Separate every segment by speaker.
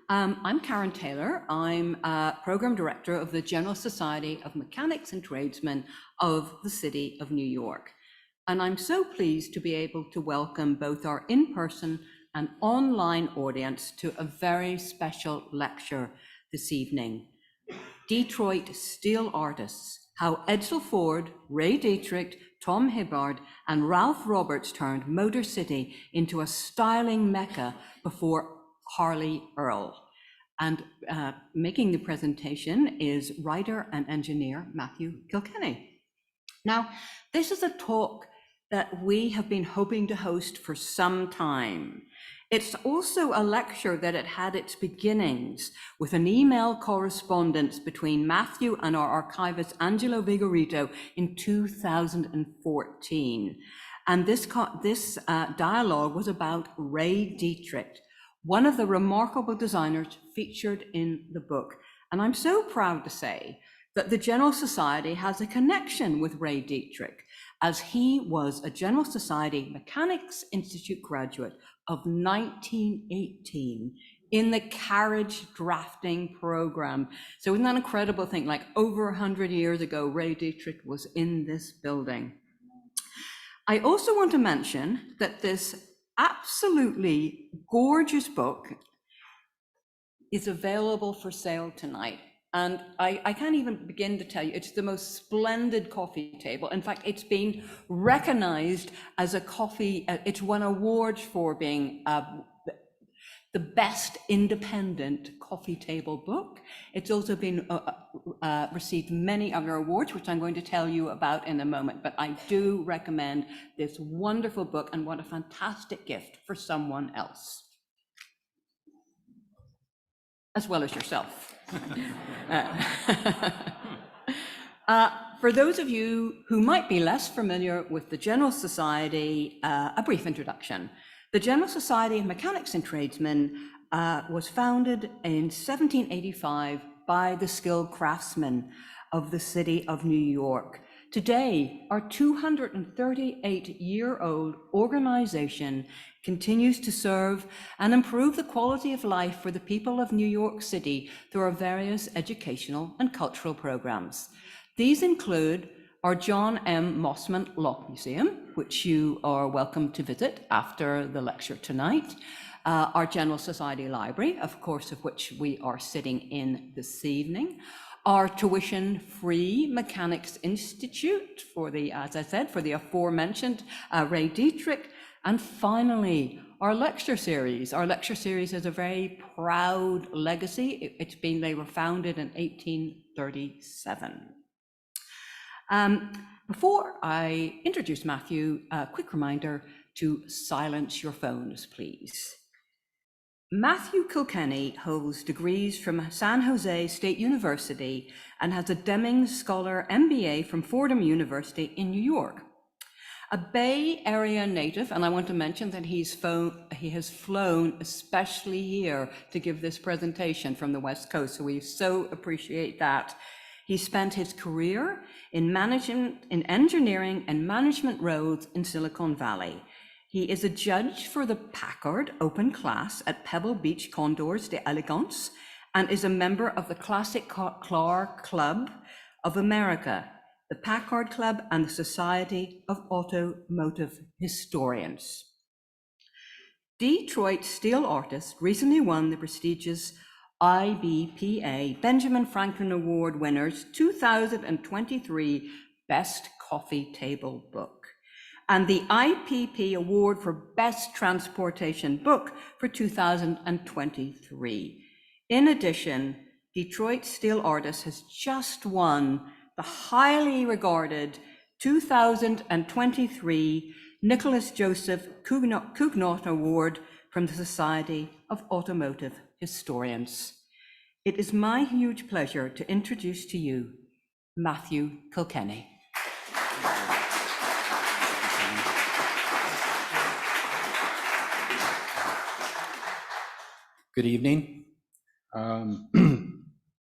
Speaker 1: I'm Karen Taylor. I'm Program Director of the General Society of Mechanics and Tradesmen of the City of New York. And I'm so pleased to be able to welcome both our in-person and online audience to a very special lecture this evening. Detroit Steel Artists, how Edsel Ford, Ray Dietrich, Tom Hibbard, and Ralph Roberts turned Motor City into a styling Mecca before Harley, Earl. And making the presentation is writer and engineer Matthew Kilkenny. Now, this is a talk that we have been hoping to host for some time. It's also a lecture that it had its beginnings with an email correspondence between Matthew and our archivist Angelo Vigorito in 2014. And this dialogue was about Ray Dietrich, one of the remarkable designers featured in the book. And I'm so proud to say that the General Society has a connection with Ray Dietrich, as he was a General Society Mechanics Institute graduate of 1918 in the Carriage Drafting program. So isn't that an incredible thing? Like over 100 years ago, Ray Dietrich was in this building. I also want to mention that this absolutely gorgeous book is available for sale tonight. And I can't even begin to tell you, it's the most splendid coffee table. In fact, it's been recognized as a coffee, it's won awards for being the best independent coffee table book. It's also been received many other awards, which I'm going to tell you about in a moment. But I do recommend this wonderful book, and what a fantastic gift for someone else, as well as yourself. For those of you who might be less familiar with the General Society, a brief introduction. The General Society of Mechanics and Tradesmen was founded in 1785 by the skilled craftsmen of the City of New York. Today, our 238-year-old organization continues to serve and improve the quality of life for the people of New York City through our various educational and cultural programs. These include our John M. Mossman Lock Museum, which you are welcome to visit after the lecture tonight, our General Society Library, of course, of which we are sitting in this evening, our tuition-free Mechanics Institute for the, as I said, for the aforementioned Ray Dietrich, and finally, our lecture series. Our lecture series is a very proud legacy. They were founded in 1837. Before I introduce Matthew, a quick reminder to silence your phones, please. Matthew Kilkenny holds degrees from San Jose State University and has a Deming Scholar MBA from Fordham University in New York. A Bay Area native, and I want to mention that he has flown especially here to give this presentation from the West Coast, so we so appreciate that. He spent his career in engineering and management roles in Silicon Valley. He is a judge for the Packard Open Class at Pebble Beach Condors d'Elegance and is a member of the Classic Car Club of America, the Packard Club, and the Society of Automotive Historians. Detroit Steel Artists recently won the prestigious IBPA Benjamin Franklin Award winners 2023 Best Coffee Table Book and the IPP Award for Best Transportation Book for 2023. In addition, Detroit Steel Artists has just won the highly regarded 2023 Nicholas Joseph Cugnot Award from the Society of Automotive Historians. It is my huge pleasure to introduce to you Matthew Kilkenny.
Speaker 2: Good evening. I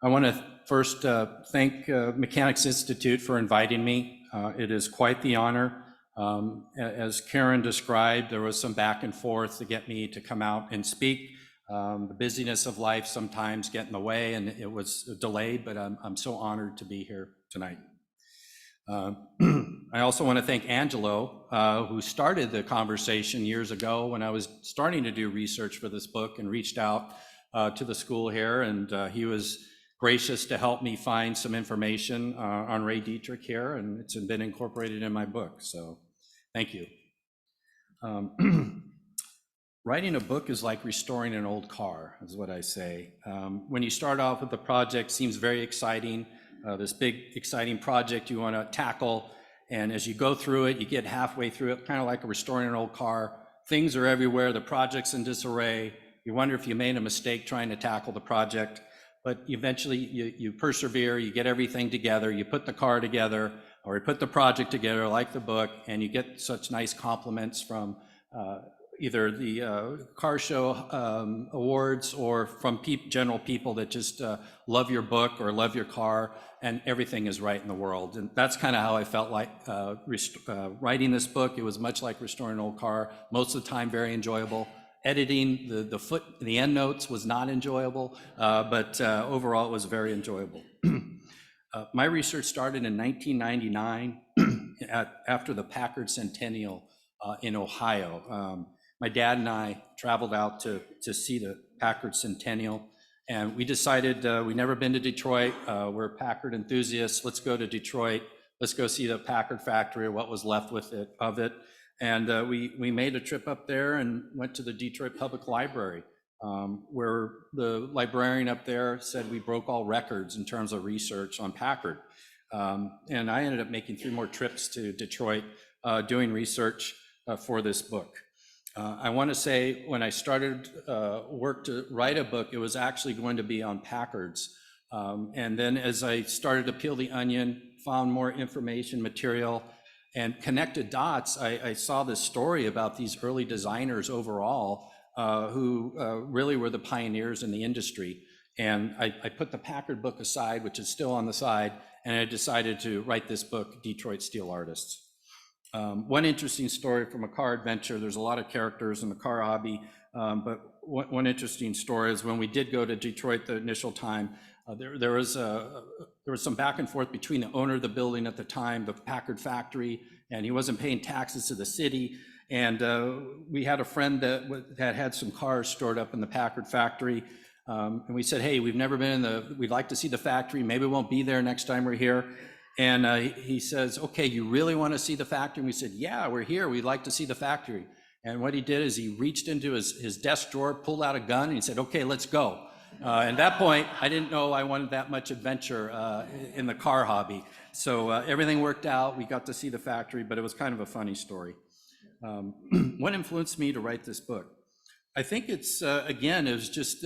Speaker 2: want to first thank Mechanics Institute for inviting me. It is quite the honor. As Karen described, there was some back and forth to get me to come out and speak. The busyness of life sometimes get in the way, and it was delayed, but I'm so honored to be here tonight. I also want to thank Angelo, who started the conversation years ago when I was starting to do research for this book, and reached out to the school here, and he was gracious to help me find some information on Ray Dietrich here, and it's been incorporated in my book, so thank you. Writing a book is like restoring an old car, is what I say. When you start off with the project, it seems very exciting, this big, exciting project you want to tackle, and as you go through it, you get halfway through it, kind of like restoring an old car. Things are everywhere, the project's in disarray. You wonder if you made a mistake trying to tackle the project, but eventually you persevere, you get everything together, you put the car together, or you put the project together like the book, and you get such nice compliments from either the car show awards or from general people that just love your book or love your car, and everything is right in the world. And that's kind of how I felt like writing this book. It was much like restoring an old car, most of the time very enjoyable. Editing the end notes was not enjoyable, but overall it was very enjoyable. My research started in 1999 after the Packard Centennial in Ohio. My dad and I traveled out to see the Packard Centennial, and we decided we'd never been to Detroit. We're Packard enthusiasts. Let's go to Detroit. Let's go see the Packard factory, or what was left of it. And we made a trip up there and went to the Detroit Public Library, where the librarian up there said we broke all records in terms of research on Packard. And I ended up making 3 more trips to Detroit doing research for this book. I want to say when I started work to write a book, it was actually going to be on Packards. And then as I started to peel the onion, found more information, material, and connected dots, I saw this story about these early designers overall who really were the pioneers in the industry. And I put the Packard book aside, which is still on the side, and I decided to write this book, Detroit Steel Artists. One interesting story from a car adventure, there's a lot of characters in the car hobby, but one interesting story is when we did go to Detroit the initial time, there was some back and forth between the owner of the building at the time, the Packard factory, and he wasn't paying taxes to the city. And we had a friend that had some cars stored up in the Packard factory. And we said, hey, we've never been we'd like to see the factory. Maybe we won't be there next time we're here. And he says, okay, you really want to see the factory? And we said, yeah, we're here. We'd like to see the factory. And what he did is he reached into his desk drawer, pulled out a gun, and he said, okay, let's go. At that point, I didn't know I wanted that much adventure in the car hobby. So everything worked out. We got to see the factory, but it was kind of a funny story. What influenced me to write this book? I think it's, again, it was just,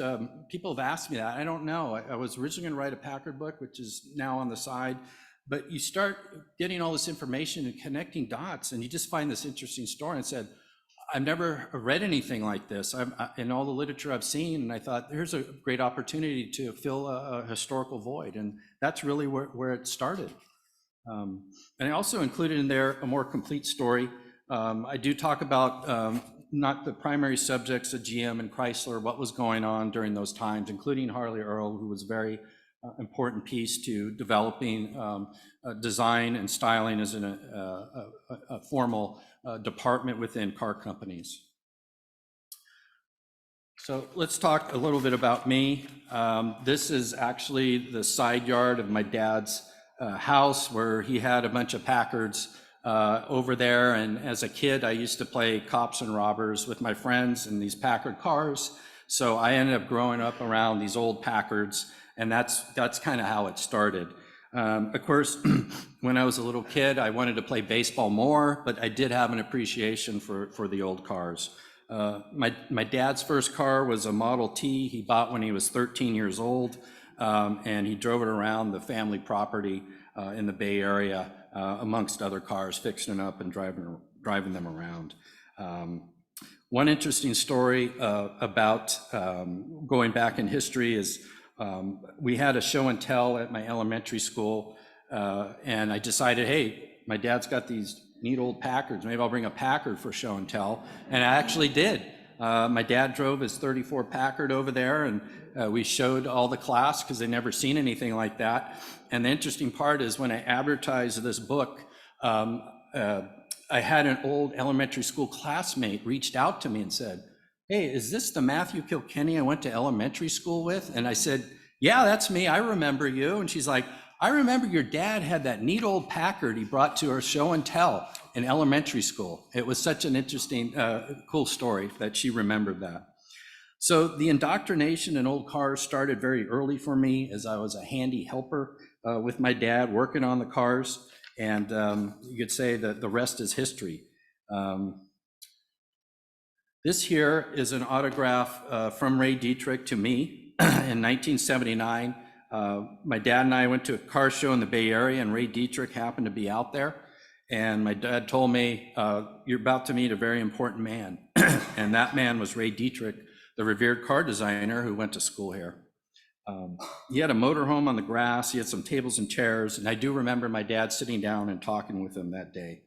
Speaker 2: people have asked me that. I don't know. I was originally going to write a Packard book, which is now on the side. But you start getting all this information and connecting dots, and you just find this interesting story and said, I've never read anything like this in all the literature I've seen, and I thought, here's a great opportunity to fill a historical void, and that's really where it started. And I also included in there a more complete story. I do talk about not the primary subjects of GM and Chrysler, what was going on during those times, including Harley Earl, who was very important piece to developing design and styling as a formal department within car companies. So let's talk a little bit about me. This is actually the side yard of my dad's house, where he had a bunch of Packards over there. And as a kid, I used to play cops and robbers with my friends in these Packard cars. So I ended up growing up around these old Packards, and that's kind of how it started. Of course, when I was a little kid, I wanted to play baseball more, but I did have an appreciation for the old cars. My dad's first car was a Model T he bought when he was 13 years old, and he drove it around the family property in the Bay Area amongst other cars, fixing it up and driving them around. One interesting story about going back in history is we had a show and tell at my elementary school, and I decided, hey, my dad's got these neat old Packards, maybe I'll bring a Packard for show and tell, and I actually did. My dad drove his 34 Packard over there, and we showed all the class because they'd never seen anything like that. And the interesting part is when I advertised this book, I had an old elementary school classmate reached out to me and said, "Hey, is this the Matthew Kilkenny I went to elementary school with?" And I said, "Yeah, that's me. I remember you." And she's like, "I remember your dad had that neat old Packard he brought to our show and tell in elementary school." It was such an interesting, cool story that she remembered that. So the indoctrination in old cars started very early for me, as I was a handy helper with my dad working on the cars. And you could say that the rest is history. This here is an autograph from Ray Dietrich to me in 1979. My dad and I went to a car show in the Bay Area, and Ray Dietrich happened to be out there. And my dad told me, "You're about to meet a very important man." And that man was Ray Dietrich, the revered car designer who went to school here. He had a motorhome on the grass. He had some tables and chairs. And I do remember my dad sitting down and talking with him that day.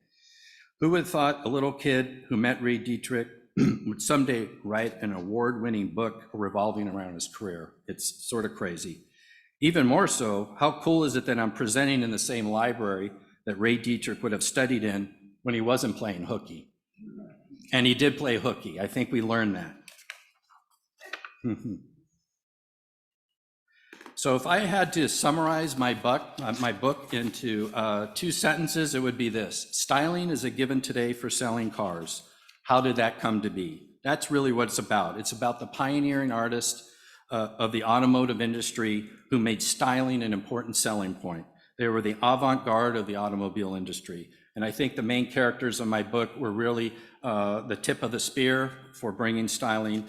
Speaker 2: Who would have thought a little kid who met Ray Dietrich would someday write an award-winning book revolving around his career? It's sort of crazy. Even more so, how cool is it that I'm presenting in the same library that Ray Dietrich would have studied in when he wasn't playing hooky? And he did play hooky. I think we learned that. So if I had to summarize my book into 2 sentences, it would be this: styling is a given today for selling cars. How did that come to be? That's really what it's about. It's about the pioneering artist of the automotive industry who made styling an important selling point. They were the avant-garde of the automobile industry. And I think the main characters of my book were really the tip of the spear for bringing styling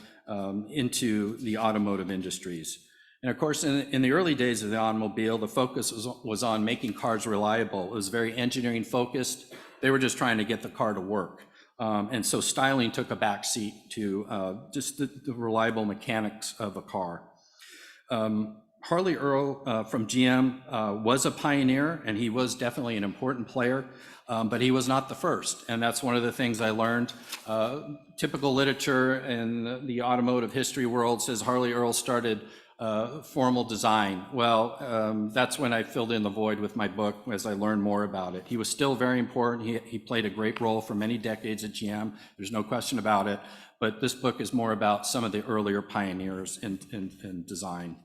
Speaker 2: into the automotive industries. And of course, in the early days of the automobile, the focus was on making cars reliable. It was very engineering focused. They were just trying to get the car to work. And so styling took a backseat to just the reliable mechanics of a car. Harley Earl from GM was a pioneer, and he was definitely an important player, but he was not the first. And that's one of the things I learned. Typical literature in the automotive history world says Harley Earl started formal design. Well, that's when I filled in the void with my book as I learned more about it. He was still very important. He played a great role for many decades at GM. There's no question about it. But this book is more about some of the earlier pioneers in design.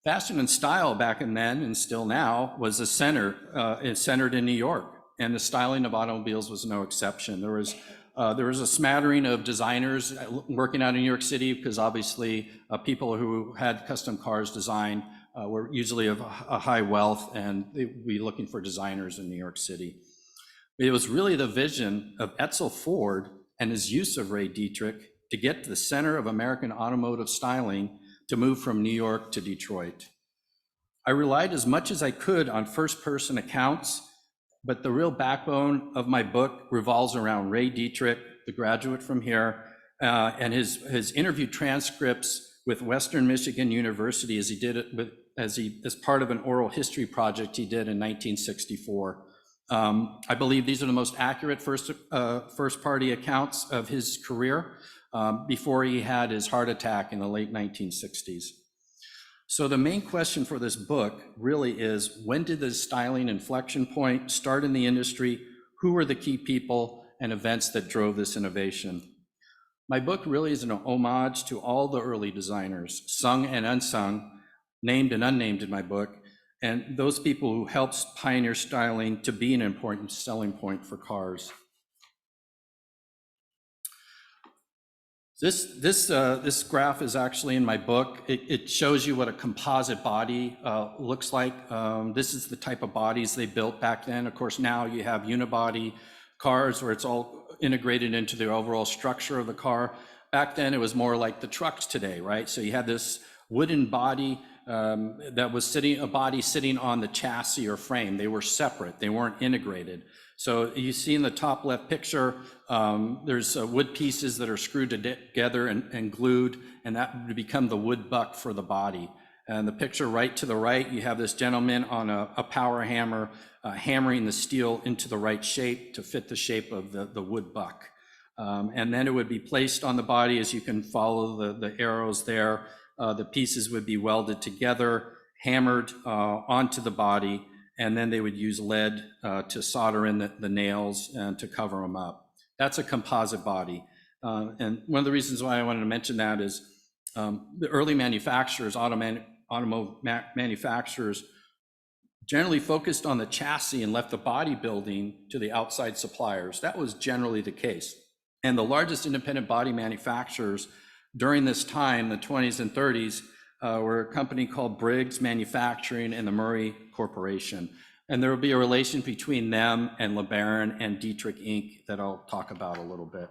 Speaker 2: Fashion and style back then and still now was centered in New York, and the styling of automobiles was no exception. There was a smattering of designers working out in New York City because obviously people who had custom cars designed were usually of a high wealth, and they'd be looking for designers in New York City. It was really the vision of Edsel Ford and his use of Ray Dietrich to get to the center of American automotive styling to move from New York to Detroit. I relied as much as I could on first-person accounts, but the real backbone of my book revolves around Ray Dietrich, the graduate from here, and his interview transcripts with Western Michigan University as he did it as part of an oral history project he did in 1964. I believe these are the most accurate first-party accounts of his career before he had his heart attack in the late 1960s. So the main question for this book really is, when did the styling inflection point start in the industry? Who were the key people and events that drove this innovation? My book really is an homage to all the early designers, sung and unsung, named and unnamed in my book, and those people who helped pioneer styling to be an important selling point for cars. This graph is actually in my book. It shows you what a composite body looks like. This is the type of bodies they built back then. Of course, now you have unibody cars where it's all integrated into the overall structure of the car. Back then, it was more like the trucks today, right? So you had this wooden body that was sitting on the chassis or frame. They were separate. They weren't integrated. So you see in the top left picture, there's wood pieces that are screwed together and glued, and that would become the wood buck for the body. And the picture right to the right, you have this gentleman on a power hammer hammering the steel into the right shape to fit the shape of the wood buck. And then it would be placed on the body, as you can follow the arrows there. The pieces would be welded together, hammered onto the body, and then they would use lead to solder in the nails and to cover them up. That's a composite body. And one of the reasons why I wanted to mention that is the early manufacturers, automotive manufacturers, generally focused on the chassis and left the body building to the outside suppliers. That was generally the case. And the largest independent body manufacturers during this time, the 20s and 30s, were a company called Briggs Manufacturing and the Murray Corporation. And there will be a relation between them and LeBaron and Dietrich Inc. that I'll talk about a little bit.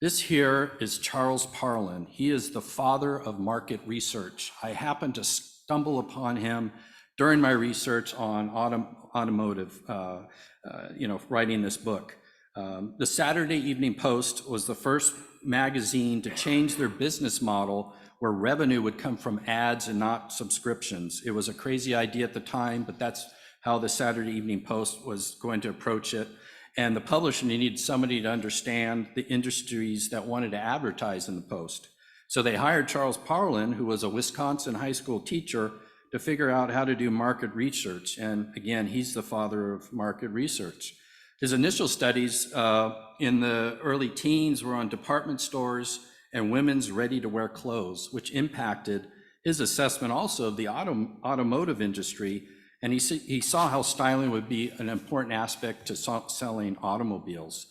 Speaker 2: This here is Charles Parlin. He is the father of market research. I happened to stumble upon him during my research on automotive, writing this book. The Saturday Evening Post was the first magazine to change their business model where revenue would come from ads and not subscriptions. It was a crazy idea at the time, but that's how the Saturday Evening Post was going to approach it. And the publisher needed somebody to understand the industries that wanted to advertise in the Post. So they hired Charles Parlin, who was a Wisconsin high school teacher, to figure out how to do market research. And again, he's the father of market research. His initial studies in the early teens were on department stores and women's ready-to-wear clothes, which impacted his assessment also of the automotive industry. And he saw how styling would be an important aspect to selling automobiles.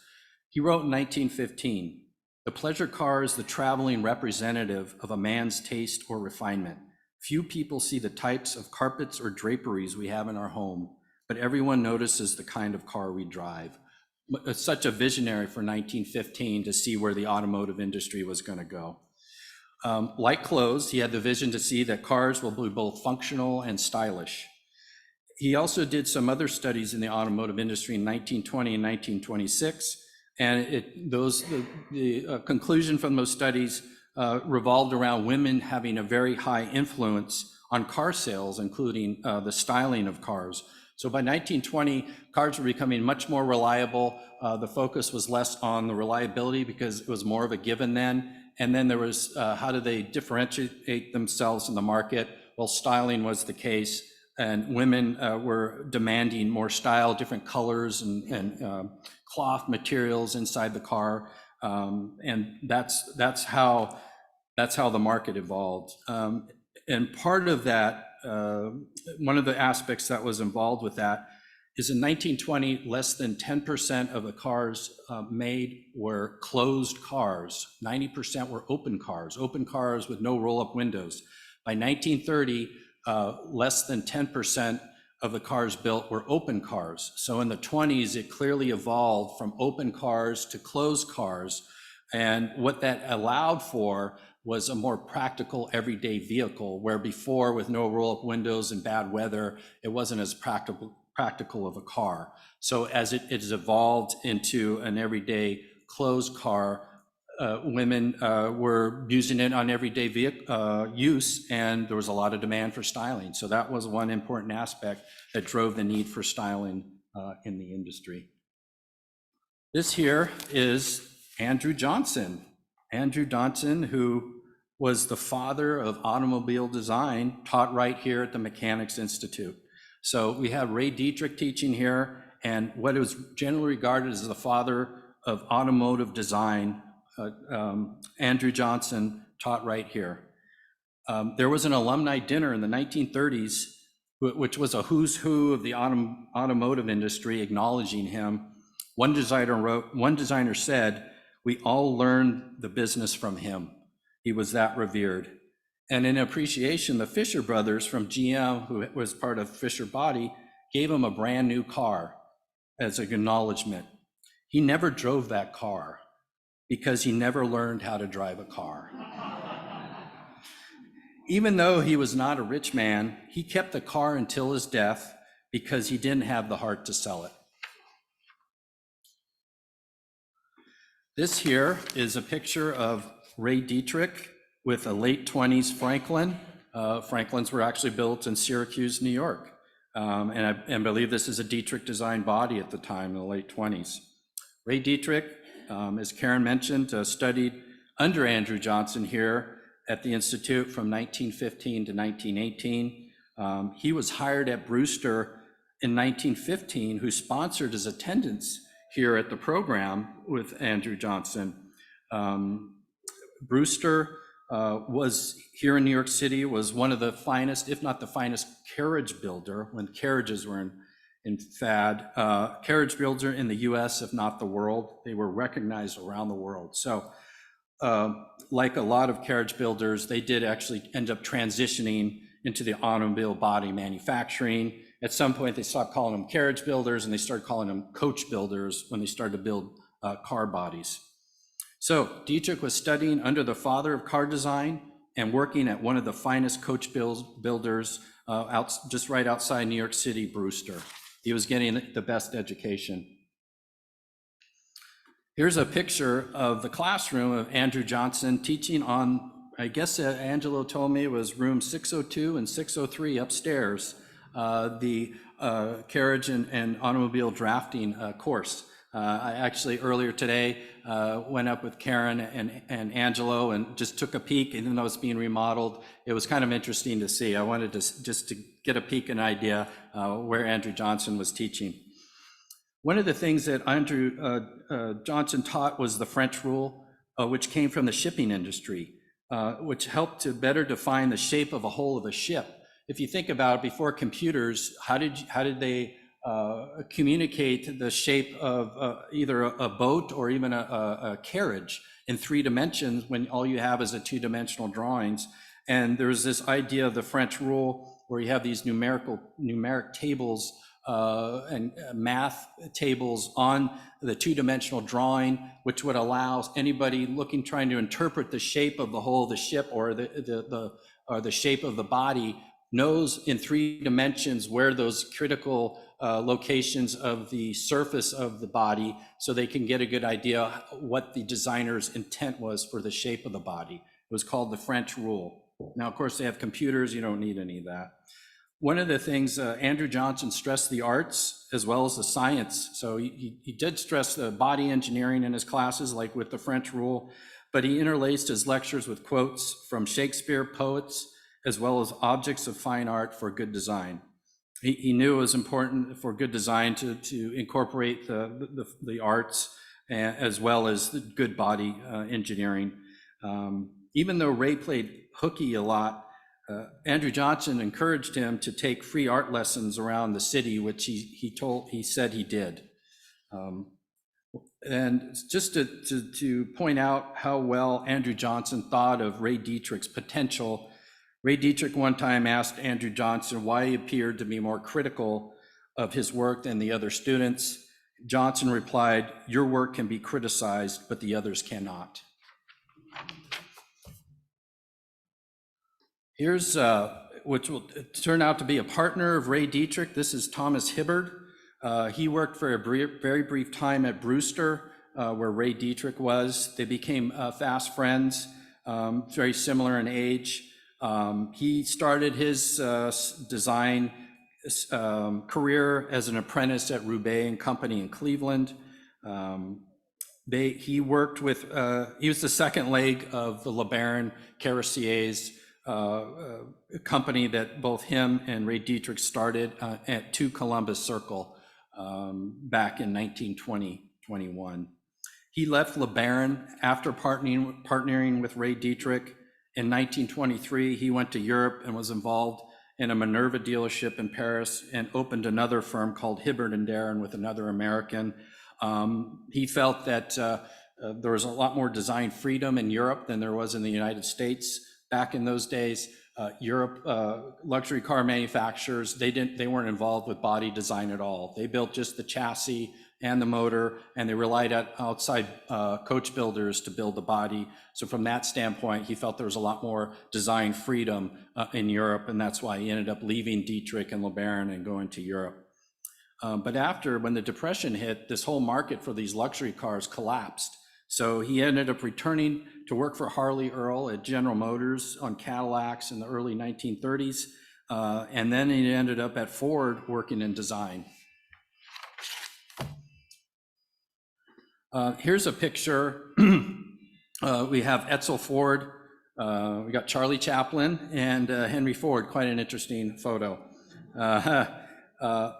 Speaker 2: He wrote in 1915, "The pleasure car is the traveling representative of a man's taste or refinement. Few people see the types of carpets or draperies we have in our home, but everyone notices the kind of car we drive." It's such a visionary for 1915 to see where the automotive industry was going to go. Like clothes, he had the vision to see that cars will be both functional and stylish. He also did some other studies in the automotive industry in 1920 and 1926, and the conclusion from those studies revolved around women having a very high influence on car sales, including the styling of cars. So by 1920, cars were becoming much more reliable. The focus was less on the reliability because it was more of a given then. And then there was how do they differentiate themselves in the market? Well, styling was the case. And women were demanding more style, different colors and cloth materials inside the car, and that's how the market evolved. And part of that, one of the aspects that was involved with that is in 1920, less than 10% of the cars made were closed cars. 90% were open cars with no roll-up windows. By 1930. Less than 10% of the cars built were open cars. So in the 20s, it clearly evolved from open cars to closed cars. And what that allowed for was a more practical everyday vehicle, where before, with no roll-up windows and bad weather, it wasn't as practical of a car. So as it has evolved into an everyday closed car, women were using it on everyday use, and there was a lot of demand for styling. So that was one important aspect that drove the need for styling in the industry. This here is Andrew Johnson. Andrew Johnson, who was the father of automobile design, taught right here at the Mechanics Institute. So we have Ray Dietrich teaching here, and what is generally regarded as the father of automotive design, Andrew Johnson, taught right here. There was an alumni dinner in the 1930s, which was a who's who of the automotive industry acknowledging him. One designer said, "We all learned the business from him. He was that revered." And in appreciation, the Fisher brothers from GM, who was part of Fisher Body, gave him a brand new car as an acknowledgement. He never drove that car because he never learned how to drive a car. Even though he was not a rich man, he kept the car until his death because he didn't have the heart to sell it. This here is a picture of Ray Dietrich with a late 20s Franklin. Franklins were actually built in Syracuse, New York. And I believe this is a Dietrich design body at the time in the late 20s. Ray Dietrich, as Karen mentioned, studied under Andrew Johnson here at the Institute from 1915 to 1918. He was hired at Brewster in 1915, who sponsored his attendance here at the program with Andrew Johnson. Brewster was here in New York City, was one of the finest, if not the finest, carriage builder when carriages were in fad. Carriage builder in the US, if not the world. They were recognized around the world. So like a lot of carriage builders, they did actually end up transitioning into the automobile body manufacturing. At some point, they stopped calling them carriage builders and they started calling them coach builders when they started to build car bodies. So Dietrich was studying under the father of car design and working at one of the finest coach builders just right outside New York City, Brewster. He was getting the best education. Here's a picture of the classroom of Andrew Johnson teaching on, I guess Angelo told me it was room 602 and 603 upstairs, the carriage and automobile drafting course. I actually earlier today went up with Karen and Angelo and just took a peek, even though it's being remodeled. It was kind of interesting to see. I wanted to just to get a peek and idea where Andrew Johnson was teaching. One of the things that Andrew Johnson taught was the French rule, which came from the shipping industry, which helped to better define the shape of a hull of a ship. If you think about it, before computers, how did they communicate the shape of either a boat or even a carriage in 3 dimensions when all you have is a 2-dimensional drawings? And there's this idea of the French rule where you have these numeric tables and math tables on the 2-dimensional drawing, which would allow anybody trying to interpret the shape of the hull of the ship or the shape of the body knows in 3 dimensions where those critical locations of the surface of the body, so they can get a good idea what the designer's intent was for the shape of the body. It was called the French rule. Now, of course, they have computers, you don't need any of that. One of the things Andrew Johnson stressed the arts as well as the science. So he did stress the body engineering in his classes, like with the French rule, but he interlaced his lectures with quotes from Shakespeare, poets, as well as objects of fine art for good design. He knew it was important for good design to incorporate the arts as well as the good body engineering. Even though Ray played hooky a lot, Andrew Johnson encouraged him to take free art lessons around the city, which he said he did. And just to point out how well Andrew Johnson thought of Ray Dietrich's potential, Ray Dietrich one time asked Andrew Johnson why he appeared to be more critical of his work than the other students. Johnson replied, "Your work can be criticized, but the others cannot." Here's which will turn out to be a partner of Ray Dietrich. This is Thomas Hibbard. He worked for a very brief time at Brewster, where Ray Dietrich was. They became fast friends, very similar in age. He started his design career as an apprentice at Roubaix and Company in Cleveland. He worked with, he was the second leg of the LeBaron Carrossier's company that both him and Ray Dietrich started at 2 Columbus Circle back in 1920-21. He left LeBaron after partnering with Ray Dietrich. In 1923, he went to Europe and was involved in a Minerva dealership in Paris and opened another firm called Hibbard and Darren with another American. He felt that there was a lot more design freedom in Europe than there was in the United States. Back in those days, Europe, luxury car manufacturers, they weren't involved with body design at all. They built just the chassis and the motor, and they relied on outside coach builders to build the body. So from that standpoint, he felt there was a lot more design freedom in Europe, and that's why he ended up leaving Dietrich and LeBaron and going to Europe. But when the Depression hit, this whole market for these luxury cars collapsed. So he ended up returning to work for Harley, Earl at General Motors on Cadillacs in the early 1930s. And then he ended up at Ford working in design. Here's a picture. We have Edsel Ford, we got Charlie Chaplin, and Henry Ford, quite an interesting photo.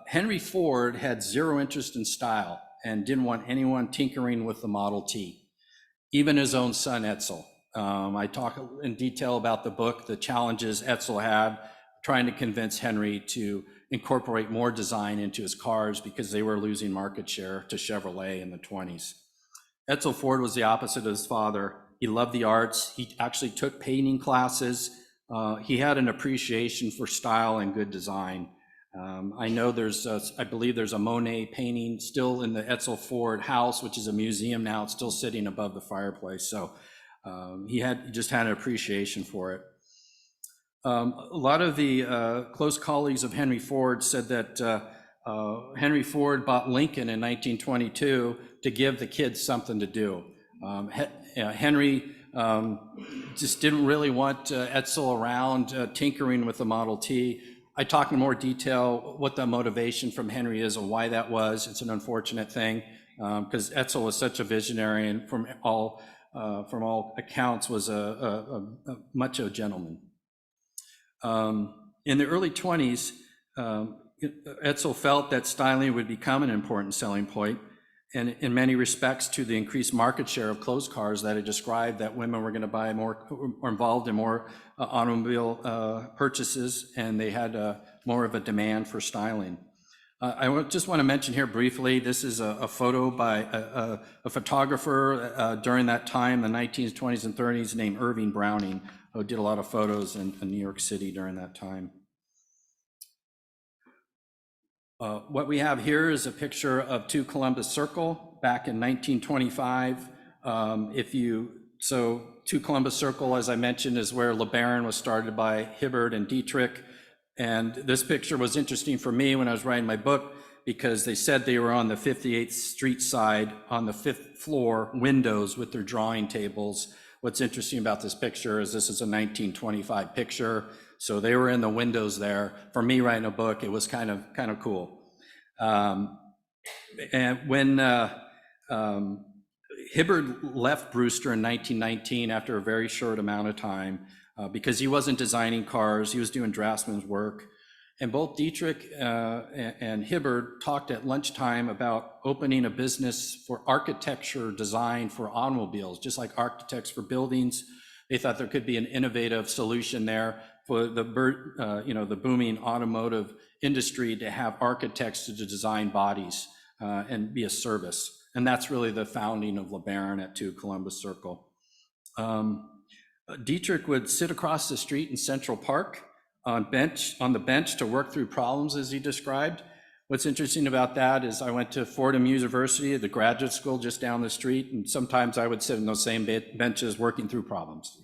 Speaker 2: Henry Ford had zero interest in style and didn't want anyone tinkering with the Model T, even his own son Edsel. I talk in detail about the book, the challenges Edsel had trying to convince Henry to incorporate more design into his cars because they were losing market share to Chevrolet in the 20s. Edsel Ford was the opposite of his father. He loved the arts. He actually took painting classes. He had an appreciation for style and good design. I know I believe there's a Monet painting still in the Edsel Ford house, which is a museum now. It's still sitting above the fireplace. So he just had an appreciation for it. A lot of the close colleagues of Henry Ford said that Henry Ford bought Lincoln in 1922 to give the kids something to do. Henry just didn't really want Edsel around tinkering with the Model T. I talk in more detail what the motivation from Henry is and why that was. It's an unfortunate thing because Edsel was such a visionary and from all accounts was much a gentleman. In the early 20s, Edsel felt that styling would become an important selling point, and in many respects to the increased market share of closed cars that I described, that women were going to buy more or involved in more automobile purchases, and they had more of a demand for styling. I just want to mention here briefly, this is a photo by a photographer during that time, the 1920s and 30s, named Irving Browning, who did a lot of photos in New York City during that time. What we have here is a picture of 2 Columbus Circle back in 1925. 2 Columbus Circle, as I mentioned, is where LeBaron was started by Hibbard and Dietrich. And this picture was interesting for me when I was writing my book because they said they were on the 58th Street side on the 5th floor windows with their drawing tables. What's interesting about this picture is this is a 1925 picture. So they were in the windows there. For me writing a book, it was kind of cool. And when Hibbard left Brewster in 1919 after a very short amount of time because he wasn't designing cars, he was doing draftsman's work. And both Dietrich and Hibbard talked at lunchtime about opening a business for architecture design for automobiles, just like architects for buildings. They thought there could be an innovative solution there for the booming automotive industry to have architects to design bodies and be a service. And that's really the founding of LeBaron at 2 Columbus Circle. Dietrich would sit across the street in Central Park on the bench to work through problems, as he described. What's interesting about that is I went to Fordham University, the graduate school just down the street, and sometimes I would sit in those same benches working through problems.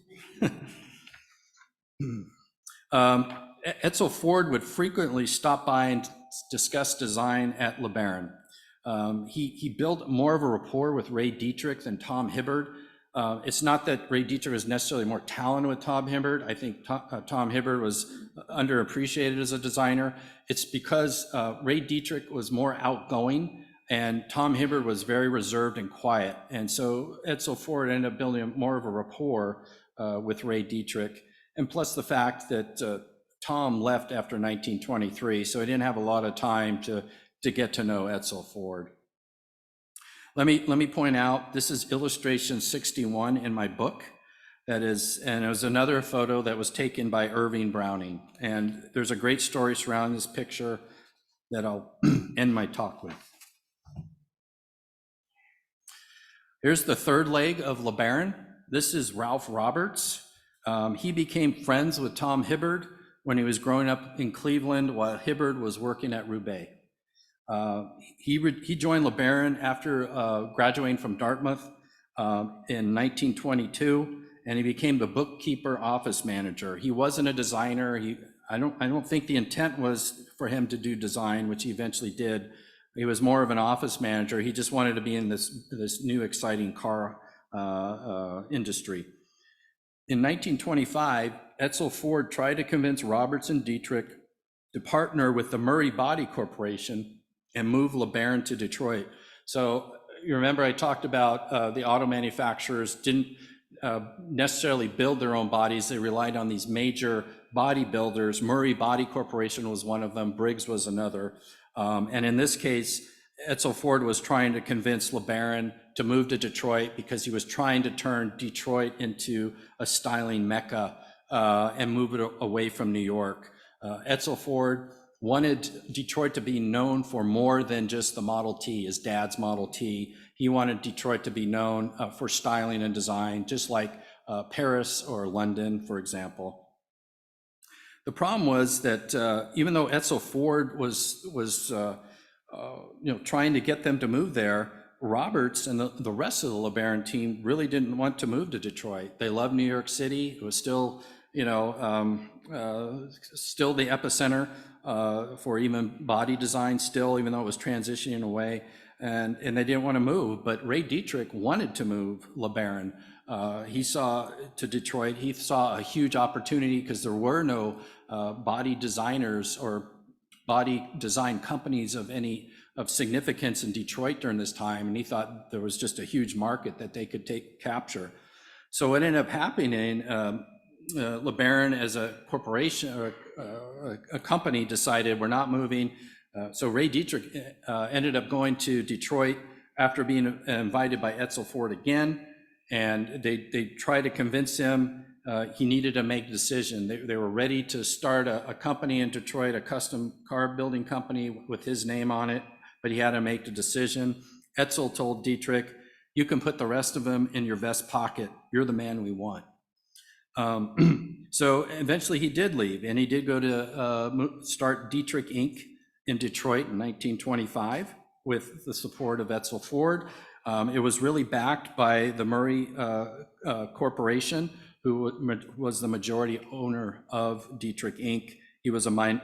Speaker 2: Edsel Ford would frequently stop by and discuss design at LeBaron. He built more of a rapport with Ray Dietrich than Tom Hibbard. It's not that Ray Dietrich was necessarily more talented with Tom Hibbard. I think Tom Hibbard was underappreciated as a designer. It's because Ray Dietrich was more outgoing and Tom Hibbard was very reserved and quiet. And so Edsel Ford ended up building more of a rapport with Ray Dietrich. And plus the fact that Tom left after 1923, so he didn't have a lot of time to get to know Edsel Ford. Let me point out, this is illustration 61 in my book. And it was another photo that was taken by Irving Browning. And there's a great story surrounding this picture that I'll end my talk with. Here's the third leg of LeBaron. This is Ralph Roberts. He became friends with Tom Hibbard when he was growing up in Cleveland while Hibbard was working at Roubaix. He joined LeBaron after graduating from Dartmouth in 1922, and he became the bookkeeper office manager. He wasn't a designer. I don't think the intent was for him to do design, which he eventually did. He was more of an office manager. He just wanted to be in this new exciting car industry. In 1925, Edsel Ford tried to convince Roberts and Dietrich to partner with the Murray Body Corporation and move LeBaron to Detroit. So you remember I talked about the auto manufacturers didn't necessarily build their own bodies. They relied on these major body builders. Murray Body Corporation was one of them. Briggs was another. And in this case, Edsel Ford was trying to convince LeBaron to move to Detroit because he was trying to turn Detroit into a styling Mecca and move it away from New York. Edsel Ford wanted Detroit to be known for more than just the Model T, his dad's Model T. He wanted Detroit to be known for styling and design, just like Paris or London, for example. The problem was that even though Edsel Ford was trying to get them to move there, Roberts and the rest of the LeBaron team really didn't want to move to Detroit. They loved New York City. It was still, still the epicenter for even body design still, even though it was transitioning away, and they didn't want to move. But Ray Dietrich wanted to move LeBaron. He saw to Detroit, he saw a huge opportunity because there were no body designers or body design companies of significance in Detroit during this time, and he thought there was just a huge market that they could capture. So what ended up happening, LeBaron as a corporation or a company decided we're not moving. So Ray Dietrich ended up going to Detroit after being invited by Edsel Ford again, and they tried to convince him he needed to make a decision. They were ready to start a company in Detroit, a custom car building company with his name on it, but he had to make the decision. Edsel told Dietrich, "You can put the rest of them in your vest pocket. You're the man we want." So eventually he did leave, and he did go to start Dietrich Inc. in Detroit in 1925 with the support of Edsel Ford. It was really backed by the Murray Corporation, who was the majority owner of Dietrich Inc.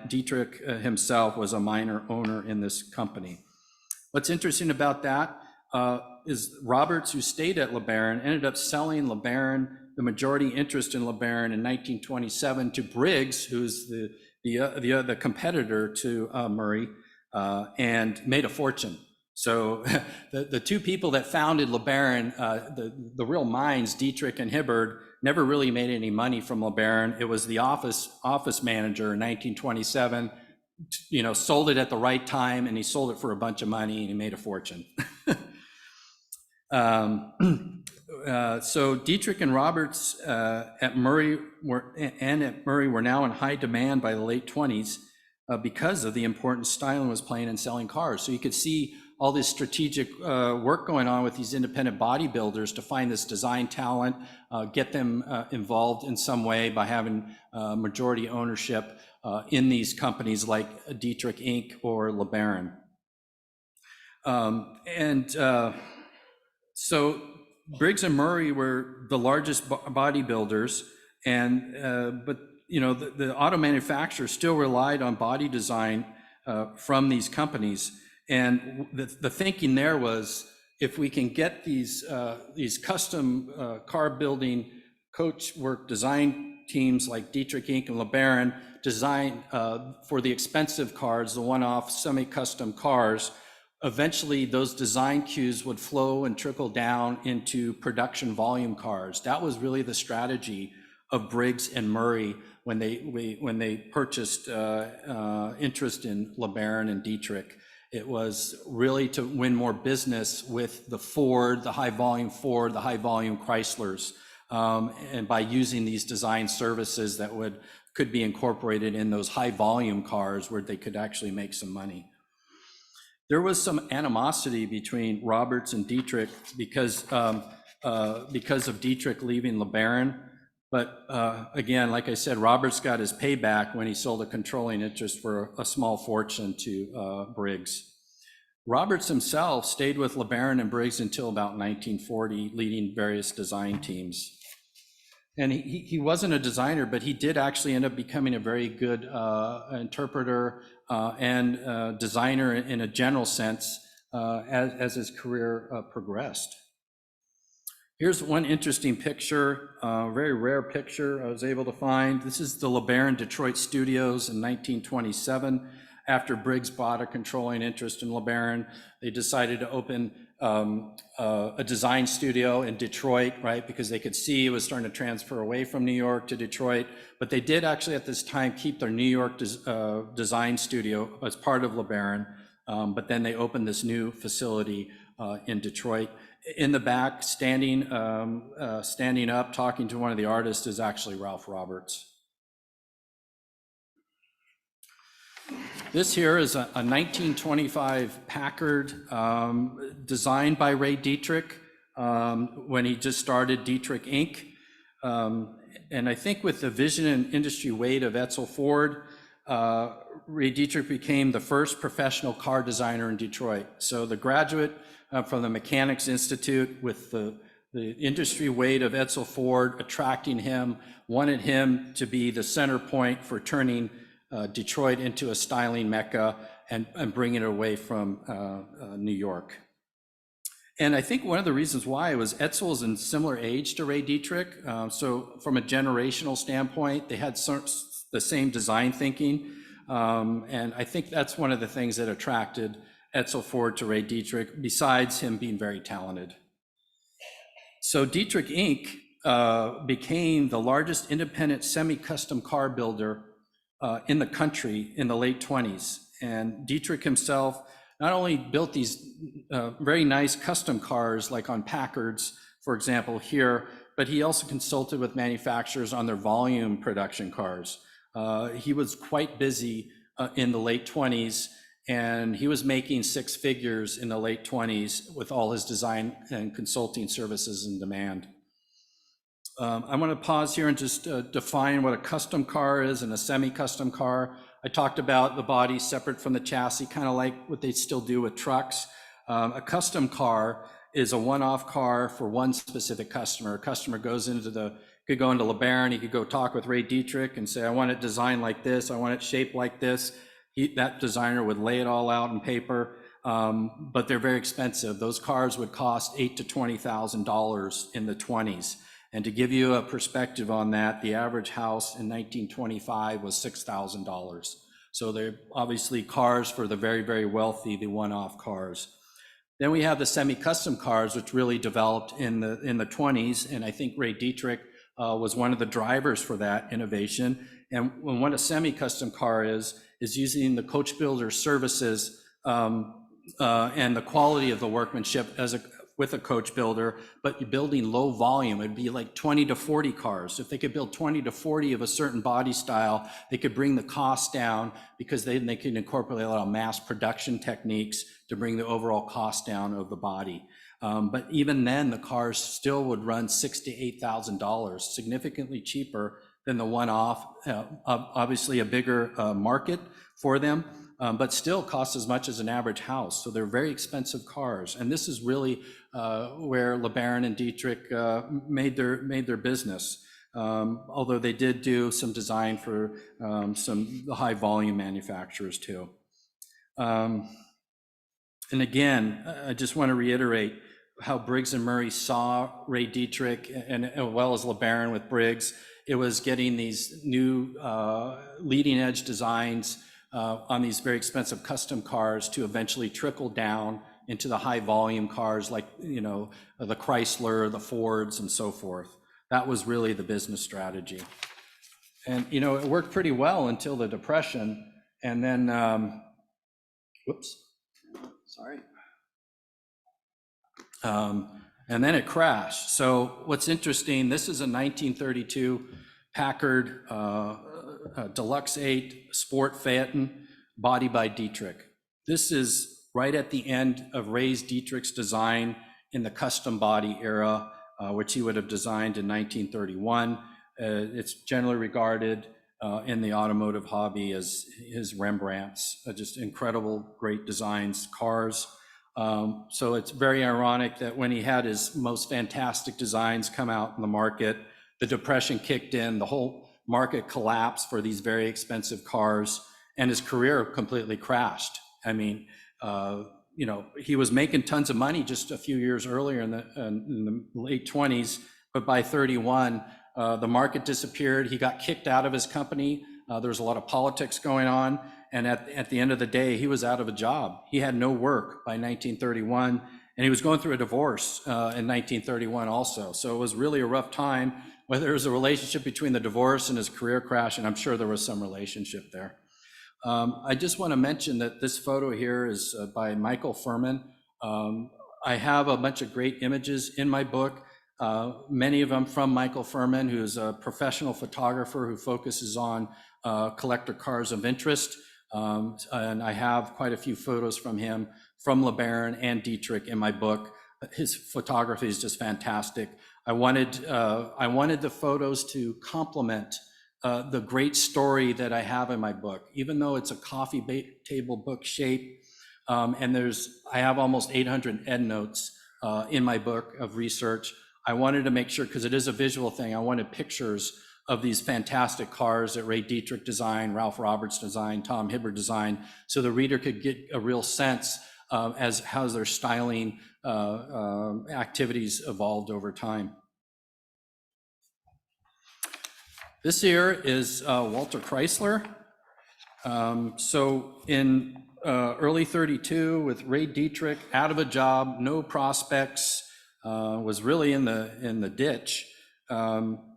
Speaker 2: Dietrich himself was a minor owner in this company. What's interesting about that is Roberts, who stayed at LeBaron, ended up selling LeBaron the majority interest in LeBaron in 1927 to Briggs, who's the competitor to Murray, and made a fortune. So the two people that founded LeBaron, the real minds, Dietrich and Hibbard, never really made any money from LeBaron. It was the office manager in 1927, sold it at the right time, and he sold it for a bunch of money, and he made a fortune. So Dietrich and Roberts at Murray were now in high demand by the late 20s because of the importance styling was playing in selling cars. So you could see all this strategic work going on with these independent bodybuilders to find this design talent, get them involved in some way by having majority ownership in these companies like Dietrich Inc. or LeBaron. So Briggs and Murray were the largest bodybuilders, but the auto manufacturers still relied on body design from these companies. And the thinking there was, if we can get these custom car building coach work design teams like Dietrich Inc. and LeBaron design for the expensive cars, the one-off semi-custom cars, eventually those design cues would flow and trickle down into production volume cars. That was really the strategy of Briggs and Murray when they purchased interest in LeBaron and Dietrich. It was really to win more business with the high volume Chryslers, and by using these design services that could be incorporated in those high volume cars where they could actually make some money. There was some animosity between Roberts and Dietrich because of Dietrich leaving LeBaron. But again, like I said, Roberts got his payback when he sold a controlling interest for a small fortune to Briggs. Roberts himself stayed with LeBaron and Briggs until about 1940, leading various design teams. And he wasn't a designer, but he did actually end up becoming a very good interpreter and designer in a general sense as his career progressed. Here's one interesting picture, a very rare picture I was able to find. This is the LeBaron Detroit studios in 1927. After Briggs bought a controlling interest in LeBaron, they decided to open a design studio in Detroit, right? Because they could see it was starting to transfer away from New York to Detroit. But they did actually at this time keep their New York design studio as part of LeBaron. But then they opened this new facility in Detroit. In the back, standing up, talking to one of the artists is actually Ralph Roberts. This here is a 1925 Packard designed by Ray Dietrich when he just started Dietrich Inc. And I think with the vision and industry weight of Edsel Ford, Ray Dietrich became the first professional car designer in Detroit. So the graduate from the Mechanics Institute with the industry weight of Edsel Ford attracting him, wanted him to be the center point for turning Detroit into a styling Mecca and bringing it away from New York. And I think one of the reasons why was Edsel is in similar age to Ray Dietrich. So from a generational standpoint, they had the same design thinking. And I think that's one of the things that attracted Edsel Ford to Ray Dietrich, besides him being very talented. So Dietrich Inc. Became the largest independent semi-custom car builder in the country in the late 20s. And Dietrich himself not only built these very nice custom cars like on Packards, for example, here, but he also consulted with manufacturers on their volume production cars. He was quite busy in the late 20s, and he was making six figures in the late 20s with all his design and consulting services in demand. I want to pause here and just define what a custom car is and a semi-custom car. I talked about the body separate from the chassis, kind of like what they still do with trucks. A custom car is a one-off car for one specific customer. A customer goes could go into LeBaron, he could go talk with Ray Dietrich and say, I want it designed like this, I want it shaped like this. That designer would lay it all out in paper, but they're very expensive. Those cars would cost $8,000 to $20,000 in the 20s. And to give you a perspective on that, the average house in 1925 was $6,000. So they're obviously cars for the very, very wealthy, the one-off cars. Then we have the semi-custom cars, which really developed in the 20s, and I think Ray Dietrich was one of the drivers for that innovation. And what a semi-custom car is using the coach builder services and the quality of the workmanship with a coach builder, but you're building low volume. It'd be like 20 to 40 cars. If they could build 20 to 40 of a certain body style, they could bring the cost down because they can incorporate a lot of mass production techniques to bring the overall cost down of the body. But even then, the cars still would run $6,000 to $8,000, significantly cheaper than the one-off. Obviously a bigger market for them, but still costs as much as an average house. So they're very expensive cars. And this is really where LeBaron and Dietrich made their business. Although they did do some design for some high volume manufacturers too. And again, I just want to reiterate how Briggs and Murray saw Ray Dietrich, and as well as LeBaron with Briggs. It was getting these new leading edge designs on these very expensive custom cars to eventually trickle down into the high volume cars like, the Chrysler, the Fords, and so forth. That was really the business strategy. And, it worked pretty well until the Depression. And then, and then it crashed. So what's interesting, this is a 1932 Packard Deluxe 8 Sport Phaeton, body by Dietrich. This is right at the end of Ray Dietrich's design in the custom body era, which he would have designed in 1931. It's generally regarded in the automotive hobby as his Rembrandts, just incredible, great designs, cars. So it's very ironic that when he had his most fantastic designs come out in the market, the Depression kicked in, the whole market collapsed for these very expensive cars, and his career completely crashed. I mean, he was making tons of money just a few years earlier in the late 20s, but by 31, the market disappeared. He got kicked out of his company. There was a lot of politics going on. And at the end of the day, he was out of a job. He had no work by 1931. And he was going through a divorce in 1931 also. So it was really a rough time, whether it was a relationship between the divorce and his career crash, and I'm sure there was some relationship there. I just want to mention that this photo here is by Michael Furman. I have a bunch of great images in my book, many of them from Michael Furman, who's a professional photographer who focuses on collector cars of interest. And I have quite a few photos from him, from LeBaron and Dietrich in my book. His photography is just fantastic. I wanted the photos to complement the great story that I have in my book, even though it's a coffee table book shape. And I have almost 800 endnotes in my book of research. I wanted to make sure, because it is a visual thing, I wanted pictures of these fantastic cars that Ray Dietrich designed, Ralph Roberts designed, Tom Hibbard designed, so the reader could get a real sense as how their styling activities evolved over time. This here is Walter Chrysler. So in early 32, with Ray Dietrich out of a job, no prospects, was really in the ditch.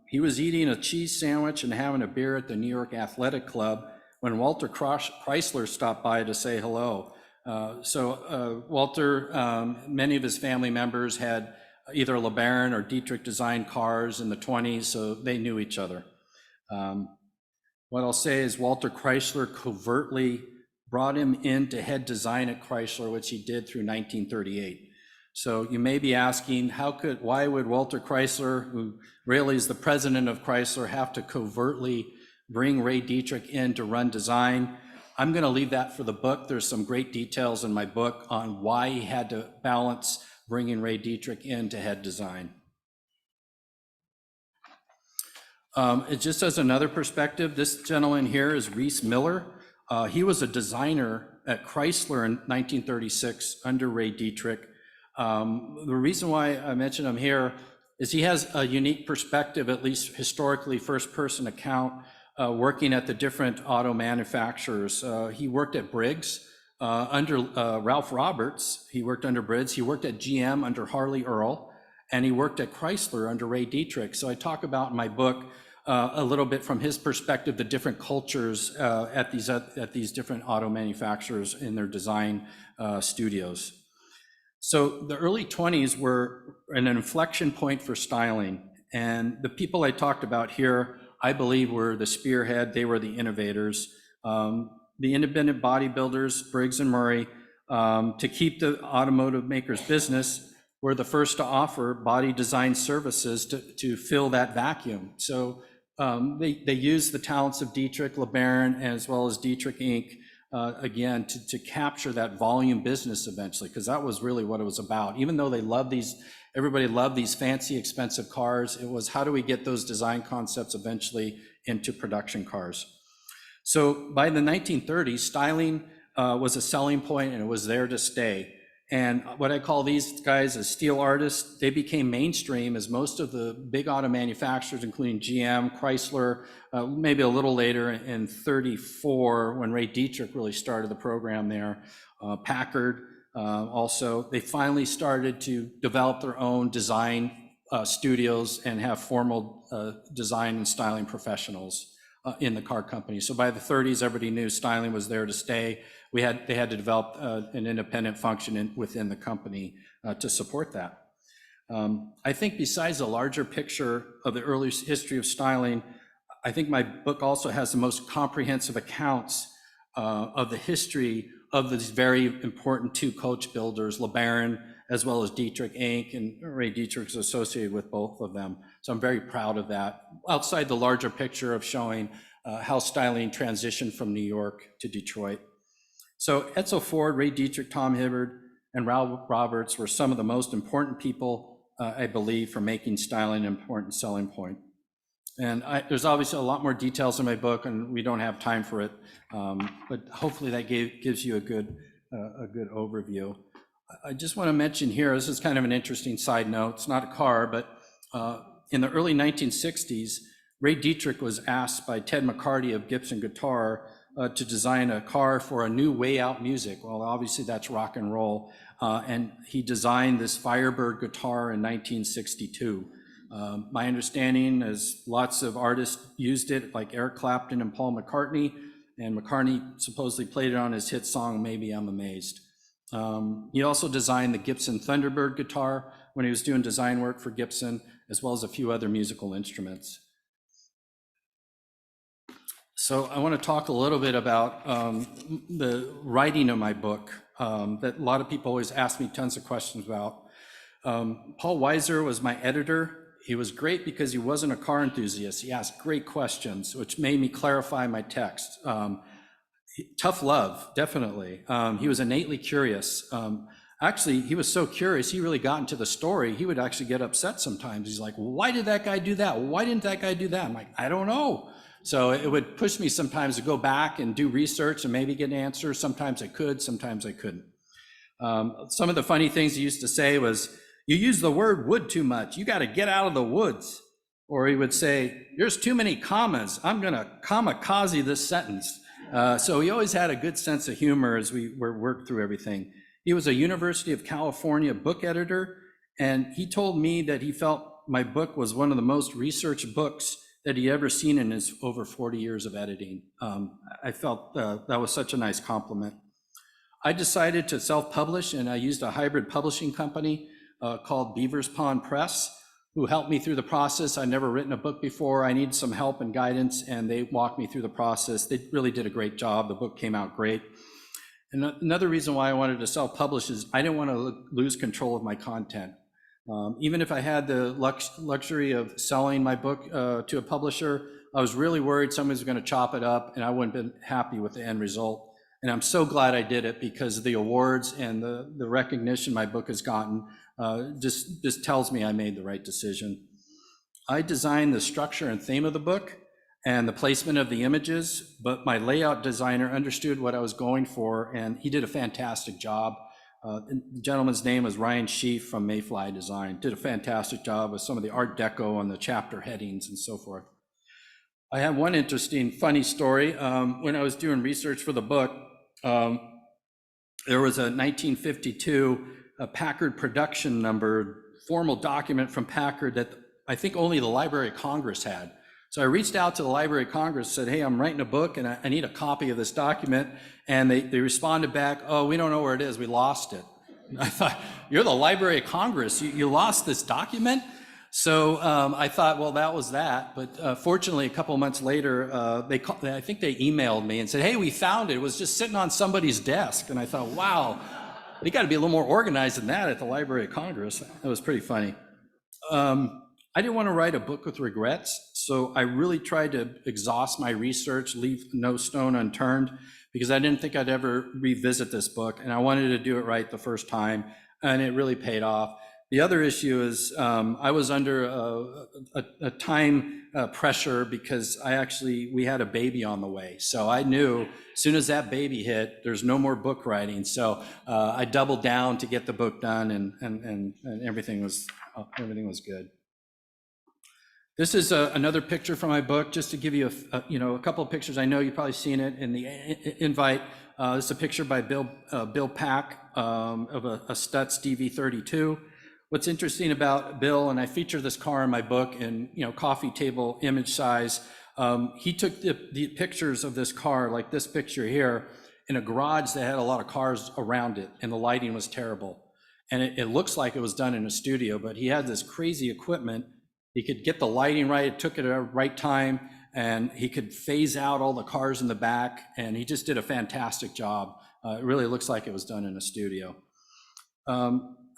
Speaker 2: He was eating a cheese sandwich and having a beer at the New York Athletic Club when Walter Chrysler stopped by to say hello. Walter, many of his family members had either LeBaron or Dietrich designed cars in the 20s, so they knew each other. What I'll say is Walter Chrysler covertly brought him in to head design at Chrysler, which he did through 1938. So you may be asking, why would Walter Chrysler, who really is the president of Chrysler, have to covertly bring Ray Dietrich in to run design? I'm going to leave that for the book. There's some great details in my book on why he had to balance bringing Ray Dietrich in to head design. It just as another perspective, this gentleman here is Reese Miller. He was a designer at Chrysler in 1936 under Ray Dietrich. The reason why I mention him here is he has a unique perspective, at least historically, first-person account, working at the different auto manufacturers. He worked at Briggs under Ralph Roberts. He worked under Briggs. He worked at GM under Harley Earl, and he worked at Chrysler under Ray Dietrich. So I talk about in my book a little bit from his perspective, the different cultures at these different auto manufacturers in their design studios. So the early 20s were an inflection point for styling. And the people I talked about here, I believe, were the spearhead. They were the innovators. The independent bodybuilders, Briggs and Murray, to keep the automotive makers' business, were the first to offer body design services to fill that vacuum. So they used the talents of Dietrich, LeBaron, as well as Dietrich Inc., again, to capture that volume business eventually, because that was really what it was about. Even though everybody loved these fancy, expensive cars, it was how do we get those design concepts eventually into production cars? So by the 1930s, styling was a selling point, and it was there to stay. And what I call these guys as steel artists, they became mainstream as most of the big auto manufacturers, including GM, Chrysler, maybe a little later in 34, when Ray Dietrich really started the program there, Packard also, they finally started to develop their own design studios and have formal design and styling professionals in the car company. So by the 30s, everybody knew styling was there to stay. They had to develop an independent function within the company to support that. I think besides the larger picture of the early history of styling, I think my book also has the most comprehensive accounts of the history of these very important two coach builders, LeBaron, as well as Dietrich Inc., and Ray Dietrich is associated with both of them. So I'm very proud of that, outside the larger picture of showing how styling transitioned from New York to Detroit. So Edsel Ford, Ray Dietrich, Tom Hibbard, and Ralph Roberts were some of the most important people, I believe, for making styling an important selling point. And there's obviously a lot more details in my book, and we don't have time for it, but hopefully that gives you a good overview. I just want to mention here, this is kind of an interesting side note. It's not a car, but in the early 1960s, Ray Dietrich was asked by Ted McCarty of Gibson Guitar to design a car for a new way out music. Well, obviously that's rock and roll. And he designed this Firebird guitar in 1962. My understanding is lots of artists used it, like Eric Clapton and Paul McCartney, and McCartney supposedly played it on his hit song, Maybe I'm Amazed. He also designed the Gibson Thunderbird guitar when he was doing design work for Gibson, as well as a few other musical instruments. So I want to talk a little bit about the writing of my book that a lot of people always ask me tons of questions about. Paul Weiser was my editor. He was great because he wasn't a car enthusiast. He asked great questions, which made me clarify my text. Tough love, definitely. He was innately curious. Actually, he was so curious, he really got into the story. He would actually get upset sometimes. He's like, why did that guy do that? Why didn't that guy do that? I'm like, I don't know. So it would push me sometimes to go back and do research and maybe get an answer. Sometimes I could, sometimes I couldn't. Some of the funny things he used to say was, you use the word wood too much. You got to get out of the woods. Or he would say, there's too many commas. I'm going to kamikaze this sentence. So he always had a good sense of humor as we worked through everything. He was a University of California book editor, and he told me that he felt my book was one of the most researched books that he ever seen in his over 40 years of editing. I felt that was such a nice compliment. I decided to self-publish, and I used a hybrid publishing company called Beavers Pond Press, who helped me through the process. I'd never written a book before. I needed some help and guidance, and they walked me through the process. They really did a great job. The book came out great. And another reason why I wanted to self-publish is I didn't want to lose control of my content. Even if I had the luxury of selling my book to a publisher, I was really worried somebody was going to chop it up and I wouldn't have been happy with the end result. And I'm so glad I did it, because the awards and the recognition my book has gotten just tells me I made the right decision. I designed the structure and theme of the book and the placement of the images, but my layout designer understood what I was going for, and he did a fantastic job. The gentleman's name was Ryan Sheaf from Mayfly Design. Did a fantastic job with some of the Art Deco on the chapter headings and so forth. I have one interesting, funny story. When I was doing research for the book, there was a 1952 Packard production number, formal document from Packard that I think only the Library of Congress had. So I reached out to the Library of Congress, said, hey, I'm writing a book and I need a copy of this document. And they responded back, oh, we don't know where it is, we lost it. And I thought, you're the Library of Congress, you lost this document? So I thought, well, that was that. But fortunately, a couple of months later, I think they emailed me and said, hey, we found it. It was just sitting on somebody's desk. And I thought, wow, they got to be a little more organized than that at the Library of Congress. That was pretty funny. I didn't want to write a book with regrets, so I really tried to exhaust my research, leave no stone unturned, because I didn't think I'd ever revisit this book, and I wanted to do it right the first time, and it really paid off. The other issue is I was under a time pressure because we had a baby on the way. So I knew as soon as that baby hit, there's no more book writing. So I doubled down to get the book done, and everything was good. This is another picture from my book, just to give you a couple of pictures. I know you've probably seen it in the invite. This is a picture by Bill Pack of a Stutz DV32. What's interesting about Bill, and I feature this car in my book in coffee table image size, he took the pictures of this car, like this picture here, in a garage that had a lot of cars around it, and the lighting was terrible. And it looks like it was done in a studio, but he had this crazy equipment. He could get the lighting right, it took it at the right time, and he could phase out all the cars in the back, and he just did a fantastic job. It really looks like it was done in a studio.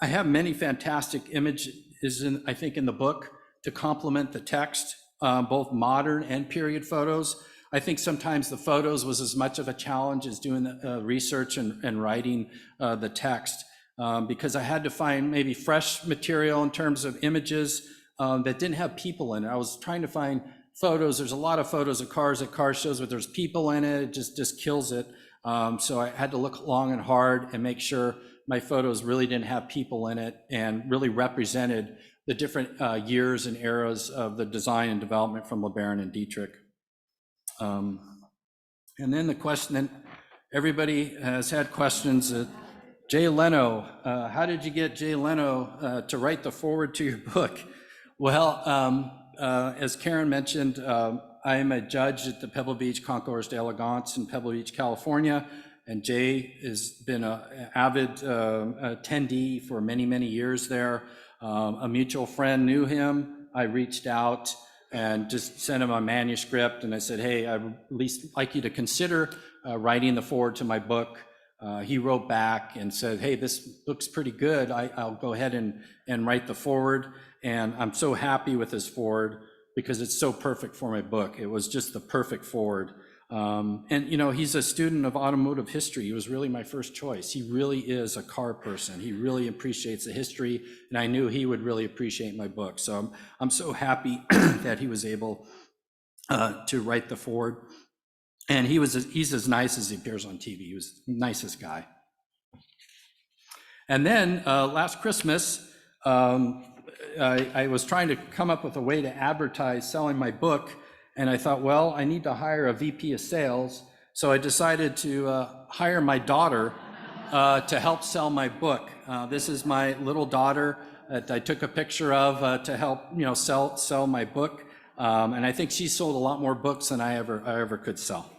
Speaker 2: I have many fantastic images, I think, in the book to complement the text, both modern and period photos. I think sometimes the photos was as much of a challenge as doing the research and writing the text, because I had to find maybe fresh material in terms of images that didn't have people in it. I was trying to find photos. There's a lot of photos of cars at car shows, but there's people in it. It just kills it. So I had to look long and hard and make sure my photos really didn't have people in it and really represented the different years and eras of the design and development from LeBaron and Dietrich. And then the question that everybody has had questions, Jay Leno, how did you get Jay Leno to write the foreword to your book? Well, as Karen mentioned, I am a judge at the Pebble Beach Concours d'Elegance in Pebble Beach, California, and Jay has been an avid attendee for many, many years there. A mutual friend knew him. I reached out and just sent him a manuscript, and I said, hey, I'd at least like you to consider writing the foreword to my book. He wrote back and said, hey, this looks pretty good. I'll go ahead and write the foreword. And I'm so happy with this foreword because it's so perfect for my book. It was just the perfect foreword. And you know, he's a student of automotive history. He was really my first choice. He really is a car person. He really appreciates the history, and I knew he would really appreciate my book. So I'm so happy that he was able to write the foreword. And he's as nice as he appears on TV. He was the nicest guy. And then last Christmas, I was trying to come up with a way to advertise selling my book. And I thought, well, I need to hire a VP of sales. So I decided to hire my daughter to help sell my book. This is my little daughter that I took a picture of to help, you know, sell my book. And I think she sold a lot more books than I ever could sell.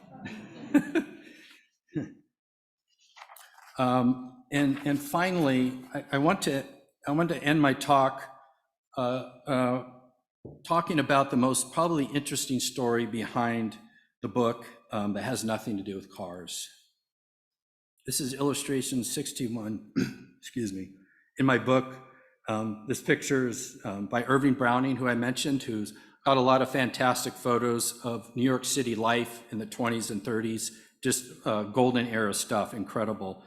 Speaker 2: And finally, I want to end my talk talking about the most probably interesting story behind the book that has nothing to do with cars. This is illustration 61, excuse me. In my book, this picture is by Irving Browning, who I mentioned, who's got a lot of fantastic photos of New York City life in the 20s and 30s, just golden era stuff, incredible.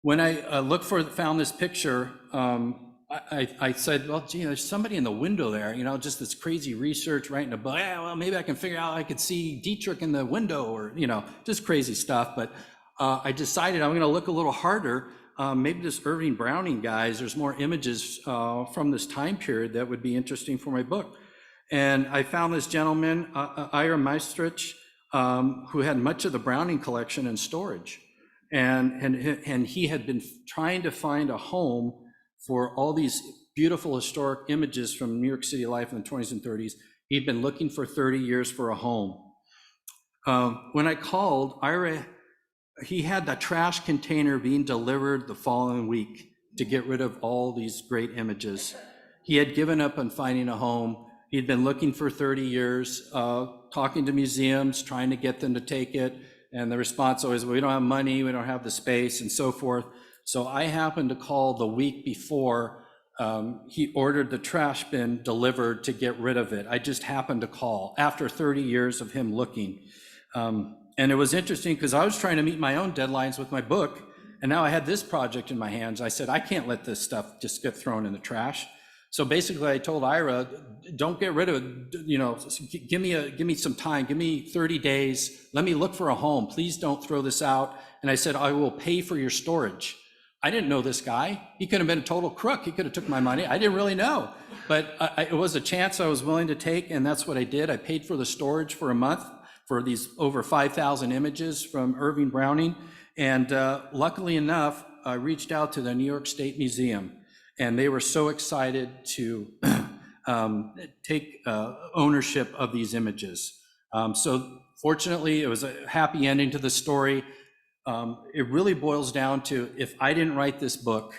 Speaker 2: When I found this picture, I said, well, gee, there's somebody in the window there, you know, just this crazy research, writing a book. Yeah, well, maybe I can figure out I could see Dietrich in the window, or, you know, just crazy stuff. But I decided I'm going to look a little harder. Maybe this Irving Browning guys, there's more images from this time period that would be interesting for my book. And I found this gentleman, Ira Maestrich, who had much of the Browning collection in storage. And he had been trying to find a home for all these beautiful historic images from New York City life in the 20s and 30s. He'd been looking for 30 years for a home. When I called, Ira, he had the trash container being delivered the following week to get rid of all these great images. He had given up on finding a home. He'd been looking for 30 years, talking to museums, trying to get them to take it. And the response always, well, we don't have money, we don't have the space, and so forth. So I happened to call the week before he ordered the trash bin delivered to get rid of it. I just happened to call after 30 years of him looking. And it was interesting because I was trying to meet my own deadlines with my book, and now I had this project in my hands. I said, I can't let this stuff just get thrown in the trash. So basically I told Ira, don't get rid of it, you know, give me some time, give me 30 days, let me look for a home, please don't throw this out. And I said, I will pay for your storage. I didn't know this guy. He could have been a total crook. He could have took my money. I didn't really know, but it was a chance I was willing to take, and that's what I did. I paid for the storage for a month for these over 5,000 images from Irving Browning. And luckily enough, I reached out to the New York State Museum, and they were so excited to take ownership of these images. So fortunately, it was a happy ending to the story. It really boils down to, if I didn't write this book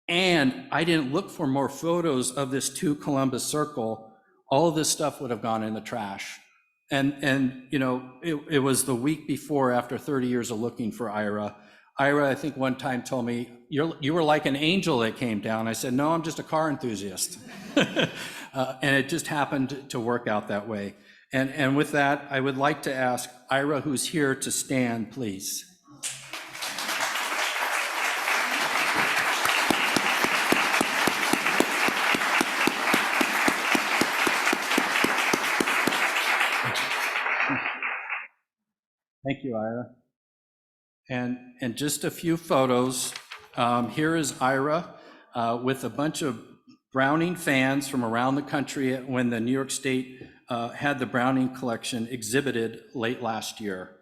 Speaker 2: and I didn't look for more photos of this 2 Columbus circle, all of this stuff would have gone in the trash. And you know, it was the week before, after 30 years of looking for Ira. Ira, I think one time told me, you were like an angel that came down. I said, no, I'm just a car enthusiast. And it just happened to work out that way. And with that, I would like to ask Ira, who's here, to stand, please. Thank you, Ira. And just a few photos. Here is Ira with a bunch of Browning fans from around the country when the New York State had the Browning collection exhibited late last year.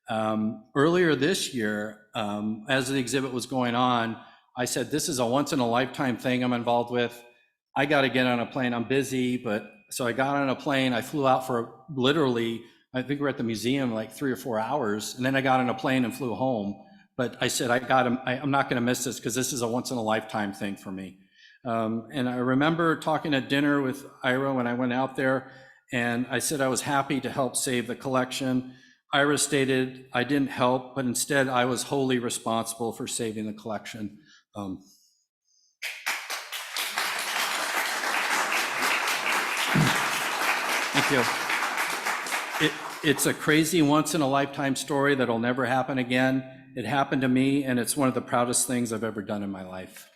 Speaker 2: Earlier this year, as the exhibit was going on, I said, this is a once in a lifetime thing I'm involved with. I got to get on a plane. I'm busy, but so I got on a plane. I flew out for literally, I think we're at the museum like 3 or 4 hours. And then I got on a plane and flew home. But I said, I'm not going to miss this because this is a once in a lifetime thing for me. And I remember talking at dinner with Ira when I went out there, and I said I was happy to help save the collection. Ira stated I didn't help, but instead I was wholly responsible for saving the collection. Thank you. It's a crazy once in a lifetime story that'll never happen again. It happened to me, and it's one of the proudest things I've ever done in my life.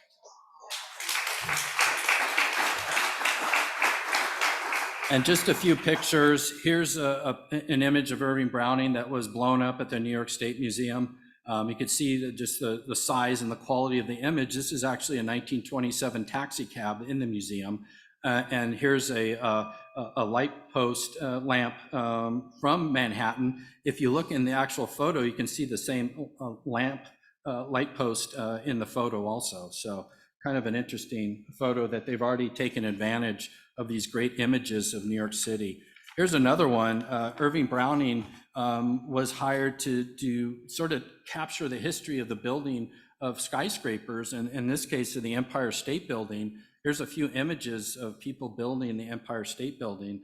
Speaker 2: And just a few pictures. Here's an image of Irving Browning that was blown up at the New York State Museum. You could see just the size and the quality of the image. This is actually a 1927 taxi cab in the museum. And here's a light post lamp from Manhattan. If you look in the actual photo, you can see the same lamp light post in the photo also. So kind of an interesting photo that they've already taken advantage of these great images of New York City. Here's another one. Irving Browning was hired to sort of capture the history of the building of skyscrapers, and in this case of the Empire State Building. Here's a few images of people building the Empire State Building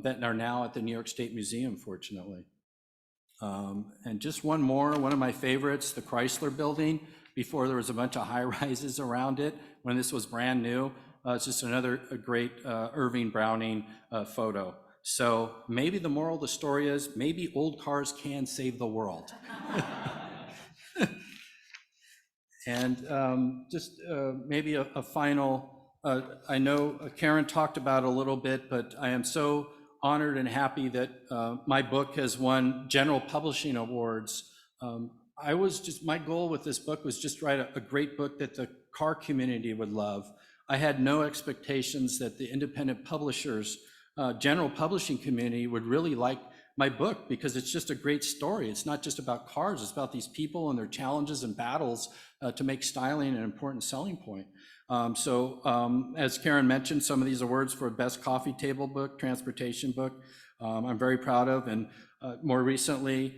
Speaker 2: that are now at the New York State Museum, fortunately. And just one more, one of my favorites, the Chrysler Building, before there was a bunch of high-rises around it, when this was brand new. It's just another great Irving Browning photo. So maybe the moral of the story is maybe old cars can save the world. And just maybe a final, I know Karen talked about it a little bit, but I am so honored and happy that my book has won general publishing awards. My goal with this book was just write a great book that the car community would love. I had no expectations that the independent publishers, general publishing community would really like my book, because it's just a great story. It's not just about cars, it's about these people and their challenges and battles to make styling an important selling point. As Karen mentioned, some of these awards for best coffee table book, transportation book, I'm very proud of. And more recently,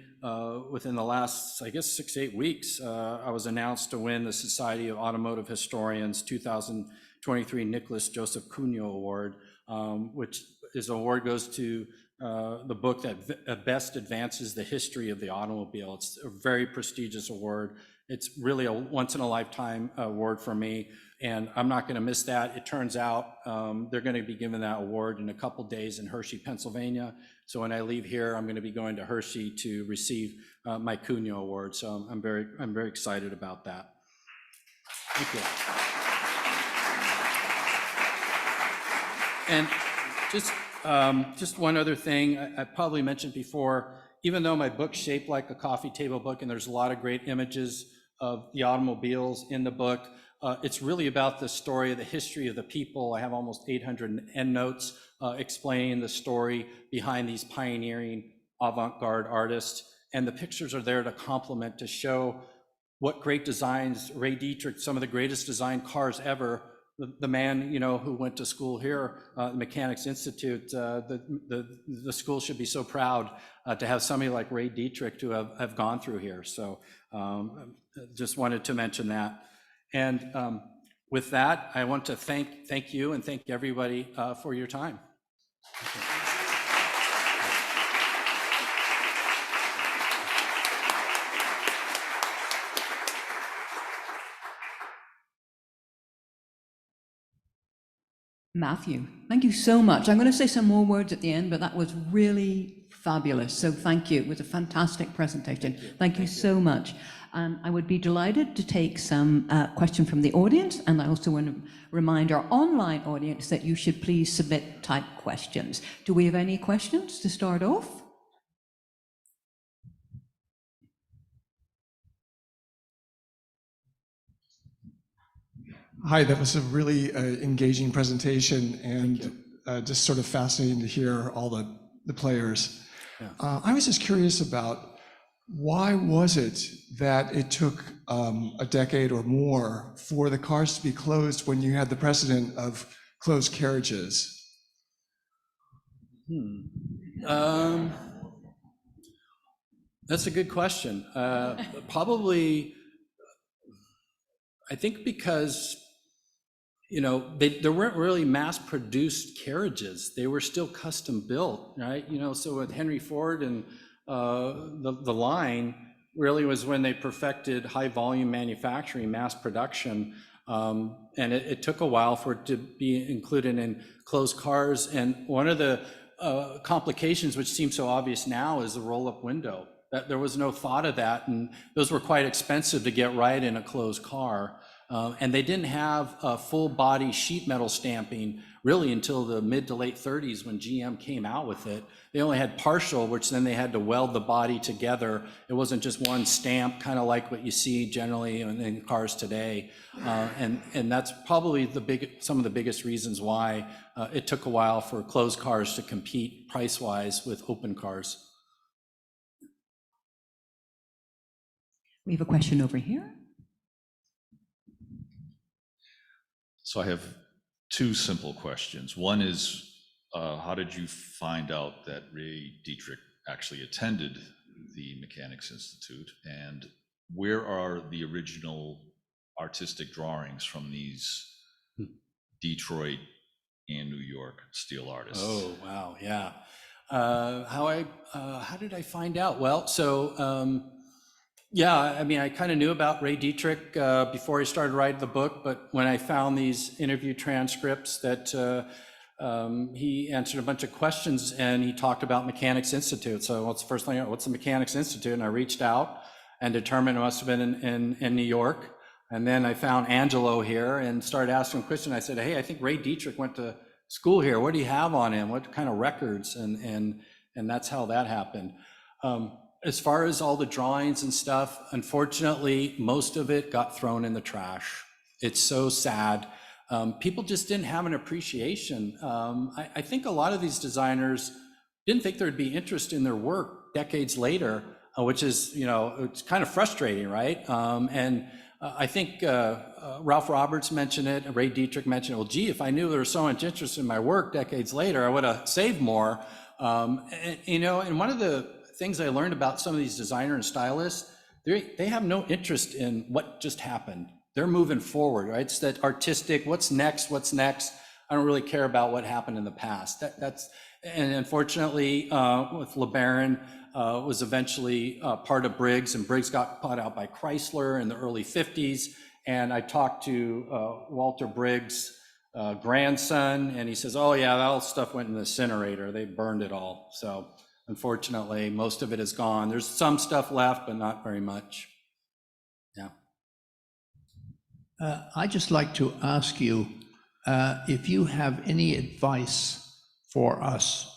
Speaker 2: within the last, I guess, 6-8 weeks, I was announced to win the Society of Automotive Historians 2023 Nicholas Joseph Cuneo Award, which is award goes to the book that best advances the history of the automobile. It's a very prestigious award. It's really a once-in-a-lifetime award for me, and I'm not going to miss that. It turns out they're going to be giving that award in a couple days in Hershey, Pennsylvania. So when I leave here, I'm going to be going to Hershey to receive my Cuneo Award. So I'm very excited about that. Thank you. And just one other thing I probably mentioned before, even though my book's shaped like a coffee table book and there's a lot of great images of the automobiles in the book, it's really about the story of the history of the people. I have almost 800 endnotes explaining the story behind these pioneering avant-garde artists. And the pictures are there to complement, to show what great designs, Ray Dietrich, some of the greatest designed cars ever, the man, who went to school here, Mechanics Institute, the school should be so proud to have somebody like Ray Dietrich to have gone through here. So just wanted to mention that. And with that, I want to thank you and thank everybody for your time.
Speaker 1: Matthew, thank you so much. I'm going to say some more words at the end, but that was really fabulous. So thank you. It was a fantastic presentation. Thank you so much. I would be delighted to take some questions from the audience, and I also want to remind our online audience that you should please submit typed questions. Do we have any questions to start off?
Speaker 3: Hi, that was a really engaging presentation, and just sort of fascinating to hear all the players.
Speaker 2: Yeah.
Speaker 3: I was just curious about Why was it that it took a decade or more for the cars to be closed when you had the precedent of closed carriages?
Speaker 2: That's a good question. Probably, I think because, there weren't really mass-produced carriages. They were still custom built, right? So with Henry Ford and the line really was when they perfected high-volume manufacturing, mass production. And it took a while for it to be included in closed cars. And one of the complications, which seems so obvious now, is the roll-up window. That there was no thought of that, and those were quite expensive to get right in a closed car. And they didn't have a full body sheet metal stamping really until the mid to late 30s when GM came out with it. They only had partial, which then they had to weld the body together. It wasn't just one stamp, kind of like what you see generally in cars today. And that's probably some of the biggest reasons why it took a while for closed cars to compete price-wise with open cars.
Speaker 4: We have a question over here.
Speaker 5: So I have two simple questions. One is, how did you find out that Ray Dietrich actually attended the Mechanics Institute? And where are the original artistic drawings from these Detroit and New York steel artists?
Speaker 2: Oh, wow, yeah. How did I find out? Well, so, yeah, I mean, I kind of knew about Ray Dietrich before I started writing the book, but when I found these interview transcripts that he answered a bunch of questions and he talked about Mechanics Institute. So what's the first thing? What's the Mechanics Institute? And I reached out and determined it must have been in New York. And then I found Angelo here and started asking him questions. I said, hey, I think Ray Dietrich went to school here. What do you have on him? What kind of records? And that's how that happened. As far as all the drawings and stuff, unfortunately, most of it got thrown in the trash. It's so sad. People just didn't have an appreciation. I think a lot of these designers didn't think there'd be interest in their work decades later, which is, it's kind of frustrating, right? I think Ralph Roberts mentioned it, Ray Dietrich mentioned it. Well, gee, if I knew there was so much interest in my work decades later, I would have saved more. And one of the things I learned about some of these designers and stylists, they have no interest in what just happened. They're moving forward, right? It's that artistic, what's next? I don't really care about what happened in the past. And unfortunately, with LeBaron, was eventually part of Briggs, and Briggs got bought out by Chrysler in the early 50s. And I talked to Walter Briggs' grandson, and he says, oh yeah, that all stuff went in the incinerator. They burned it all. So unfortunately, most of it is gone. There's some stuff left, but not very much. Yeah.
Speaker 6: I'd just like to ask you if you have any advice for us,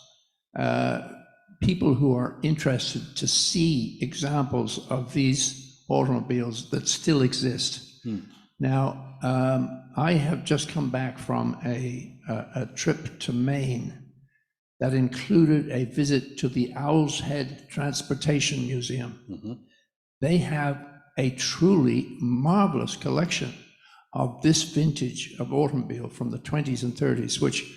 Speaker 6: people who are interested to see examples of these automobiles that still exist. Now, I have just come back from a trip to Maine that included a visit to the Owl's Head Transportation Museum. They have a truly marvelous collection of this vintage of automobile from the 20s and 30s, which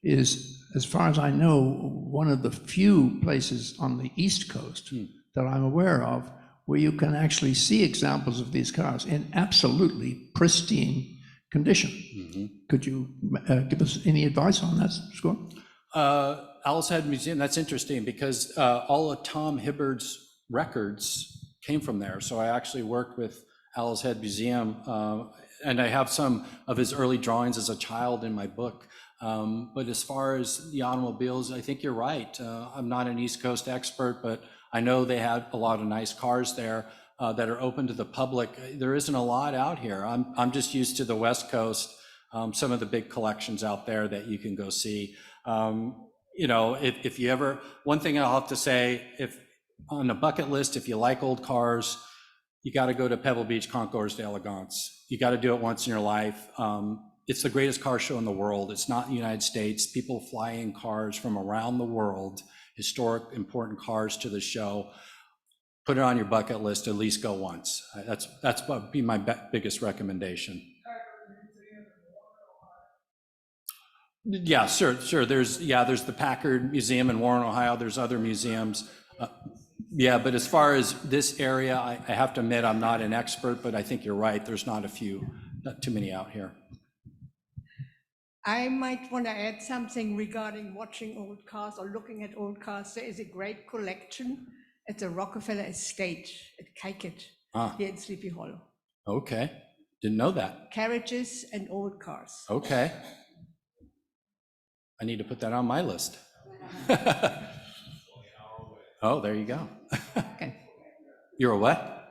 Speaker 6: is, as far as I know, one of the few places on the East Coast that I'm aware of where you can actually see examples of these cars in absolutely pristine condition. Could you give us any advice on that score?
Speaker 2: Owl's Head Museum, that's interesting because all of Tom Hibbard's records came from there. So I actually worked with Owl's Head Museum, and I have some of his early drawings as a child in my book. But as far as the automobiles, I think you're right. I'm not an East Coast expert, but I know they had a lot of nice cars there that are open to the public. There isn't a lot out here. I'm just used to the West Coast, some of the big collections out there that you can go see. If you ever, one thing I'll have to say, if on a bucket list, if you like old cars, you got to go to Pebble Beach Concours d'Elegance. You got to do it once in your life. It's the greatest car show in the world. It's not the United States. People fly in cars from around the world, historic, important cars to the show. put it on your bucket list, at least go once. That's what would be my biggest recommendation. Yeah, sure. There's the Packard Museum in Warren, Ohio. There's other museums. Yeah, but as far as this area, I have to admit I'm not an expert, but I think you're right. There's not too many out here.
Speaker 7: I might want to add something regarding watching old cars or looking at old cars. There is a great collection at the Rockefeller Estate at Kilkenny, here in Sleepy Hollow.
Speaker 2: Okay, didn't know that.
Speaker 7: Carriages and old cars.
Speaker 2: Okay. I need to put that on my list. Oh, there you go.
Speaker 4: Okay.
Speaker 2: You're a what?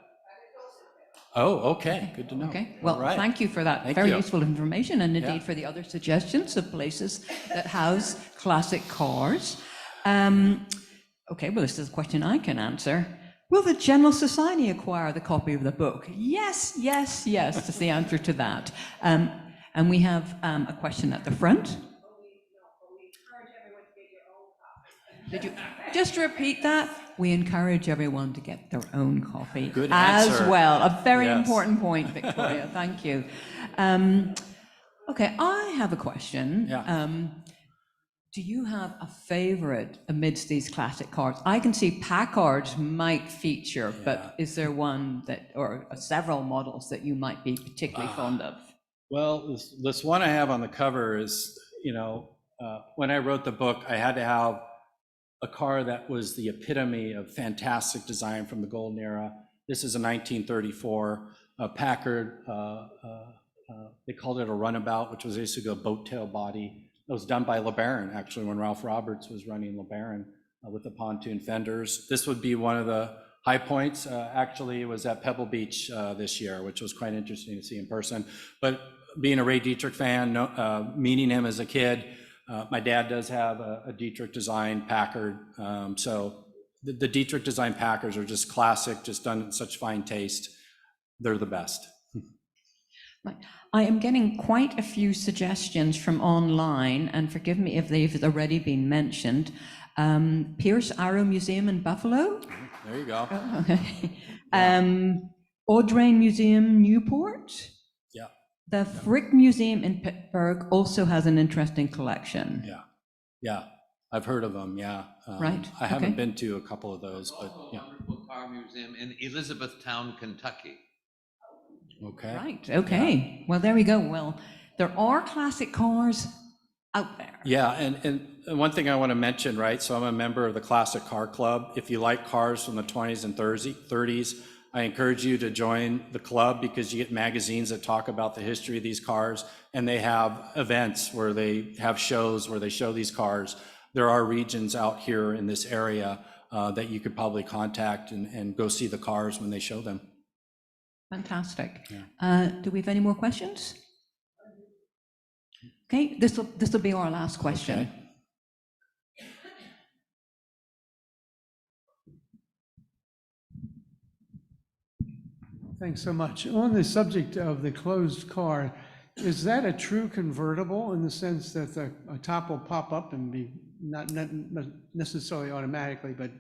Speaker 2: Oh, okay, good to know.
Speaker 4: Okay, well,
Speaker 2: All right.
Speaker 4: thank you for that
Speaker 2: Thank
Speaker 4: very
Speaker 2: you.
Speaker 4: useful information, and indeed
Speaker 2: Yeah.
Speaker 4: for the other suggestions of places that house classic cars. Okay, well, this is a question I can answer. Will the General Society acquire the copy of the book? Yes, yes, yes, is the answer to that. And we have a question at the front. Did you just repeat that? We encourage everyone to get their own copy
Speaker 2: Good
Speaker 4: as
Speaker 2: answer.
Speaker 4: well. A very
Speaker 2: Yes.
Speaker 4: important point, Victoria. Thank you. Okay, I have a question.
Speaker 2: Yeah.
Speaker 4: Do you have a favorite amidst these classic cars? I can see Packards might feature, but is there one that, or several models that you might be particularly fond of?
Speaker 2: Well, this one I have on the cover is, when I wrote the book, I had to have a car that was the epitome of fantastic design from the golden era. This is a 1934 Packard. They called it a runabout, which was basically a boat tail body. It was done by LeBaron, actually, when Ralph Roberts was running LeBaron with the pontoon fenders. This would be one of the high points. Actually, it was at Pebble Beach this year, which was quite interesting to see in person. But being a Ray Dietrich fan, meeting him as a kid, my dad does have a Dietrich design Packard. So the Dietrich design Packards are just classic, just done in such fine taste. They're the best.
Speaker 4: Right. I am getting quite a few suggestions from online, and forgive me if they've already been mentioned. Pierce Arrow Museum in Buffalo.
Speaker 2: There you go.
Speaker 4: Okay. Audrain Museum, Newport.
Speaker 2: Yeah.
Speaker 4: The Frick Museum in Pittsburgh also has an interesting collection.
Speaker 2: Yeah. I've heard of them. Yeah.
Speaker 4: Right,
Speaker 2: I haven't
Speaker 4: okay.
Speaker 2: been to a couple of those, but
Speaker 8: Also a
Speaker 2: yeah.
Speaker 8: wonderful car museum in Elizabethtown, Kentucky.
Speaker 2: Okay.
Speaker 4: Right, okay. Well, there we go. Well, there are classic cars out there.
Speaker 2: Yeah, and one thing I want to mention, right? So I'm a member of the Classic Car Club. If you like cars from the 20s and 30s, I encourage you to join the club because you get magazines that talk about the history of these cars, and they have events where they have shows where they show these cars. There are regions out here in this area that you could probably contact and go see the cars when they show them.
Speaker 4: Fantastic.
Speaker 2: Yeah.
Speaker 4: Do we have any more questions? Okay, this will be our last question.
Speaker 2: Okay.
Speaker 9: Thanks so much. On the subject of the closed car, is that a true convertible in the sense that a top will pop up and be not necessarily automatically, but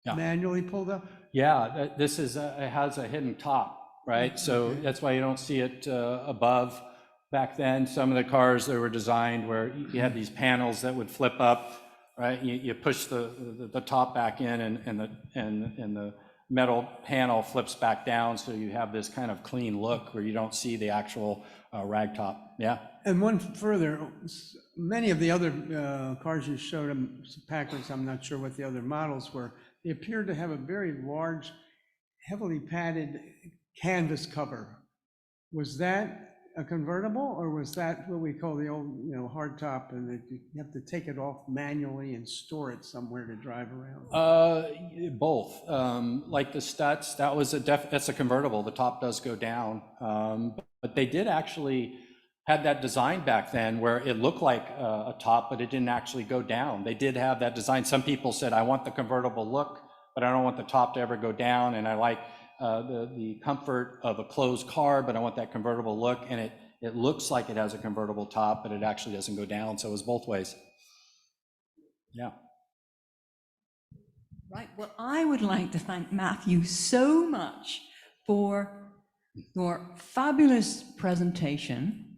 Speaker 2: Yeah.
Speaker 9: manually pulled up?
Speaker 2: Yeah, this is, it has a hidden top, right? So that's why you don't see it above. Back then, some of the cars that were designed where you had these panels that would flip up, right? You push the top back in and the metal panel flips back down, so you have this kind of clean look where you don't see the actual rag top. Yeah.
Speaker 9: And one further, many of the other cars you showed them, Packards, I'm not sure what the other models were, they appeared to have a very large, heavily padded canvas cover. Was that a convertible, or was that what we call the old, hard top, and that you have to take it off manually and store it somewhere to drive around?
Speaker 2: Both. Like the Stutz, that's a convertible. The top does go down, but they did actually had that design back then where it looked like a top, but it didn't actually go down. They did have that design. Some people said, I want the convertible look, but I don't want the top to ever go down, and I like the comfort of a closed car, but I want that convertible look, and it looks like it has a convertible top, but it actually doesn't go down, so it was both ways. Yeah.
Speaker 4: Right. Well, I would like to thank Matthew so much for your fabulous presentation,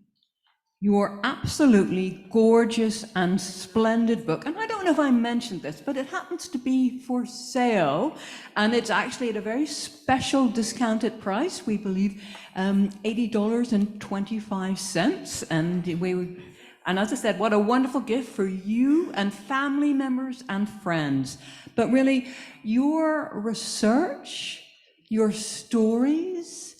Speaker 4: your absolutely gorgeous and splendid book. And I don't know if I mentioned this, but it happens to be for sale. And it's actually at a very special discounted price. We believe $80.25. And as I said, what a wonderful gift for you and family members and friends. But really, your research, your stories,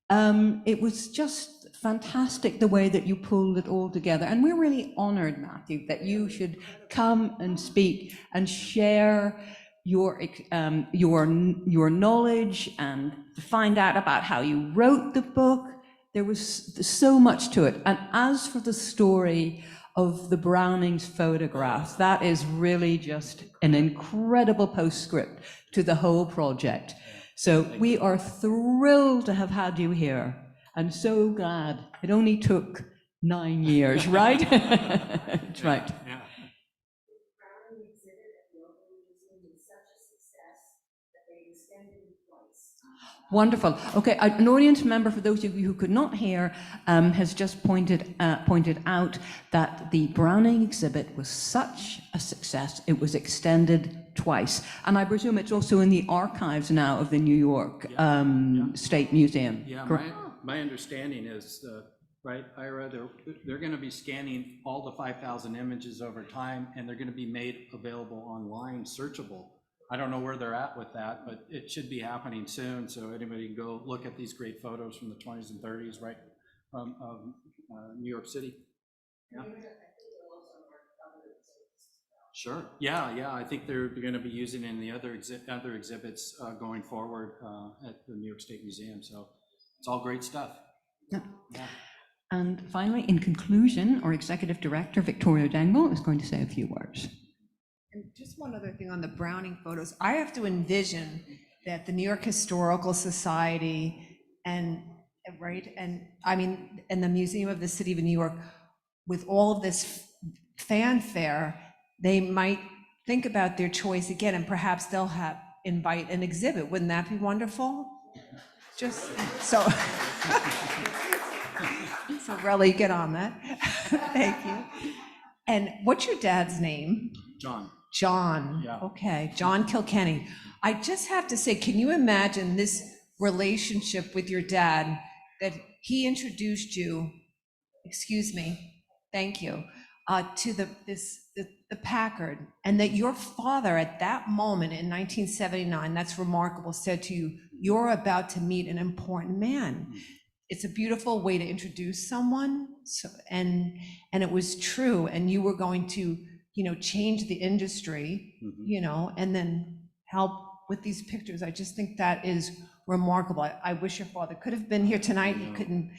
Speaker 4: it was just fantastic the way that you pulled it all together. And we're really honored, Matthew, that you should come and speak and share your knowledge and to find out about how you wrote the book. There was so much to it. And as for the story of the Browning's photographs, that is really just an incredible postscript to the whole project. So we are thrilled to have had you here. I'm so glad. It only took 9 years, right? That's right.
Speaker 2: Yeah.
Speaker 4: Wonderful. Okay, an audience member, for those of you who could not hear, has just pointed out that the Browning exhibit was such a success, it was extended twice. And I presume it's also in the archives now of the New York State Museum.
Speaker 2: Yeah, my understanding is, right, Ira, they're going to be scanning all the 5,000 images over time, and they're going to be made available online, searchable. I don't know where they're at with that, but it should be happening soon, so anybody can go look at these great photos from the 20s and 30s, right, from New York City. Yeah. Sure. Yeah. I think they're going to be using it in the other exhibits going forward at the New York State Museum. So it's all great stuff.
Speaker 4: Yeah. And finally, in conclusion, our Executive Director, Victoria Dangle, is going to say a few words.
Speaker 10: And just one other thing on the Browning photos. I have to envision that the New York Historical Society and the Museum of the City of New York, with all of this fanfare, they might think about their choice again, and perhaps they'll invite an exhibit. Wouldn't that be wonderful? Just so. So really get on that. Thank you. And what's your dad's name? John.
Speaker 2: Yeah.
Speaker 10: Okay, John Kilkenny. I just have to say, can you imagine this relationship with your dad, that he introduced you, excuse me, thank you, to the Packard, and that your father at that moment in 1979, that's remarkable, said to you, you're about to meet an important man. It's a beautiful way to introduce someone. So, and it was true, and you were going to, change the industry, and then help with these pictures. I just think that is remarkable. I wish your father could have been here tonight. He couldn't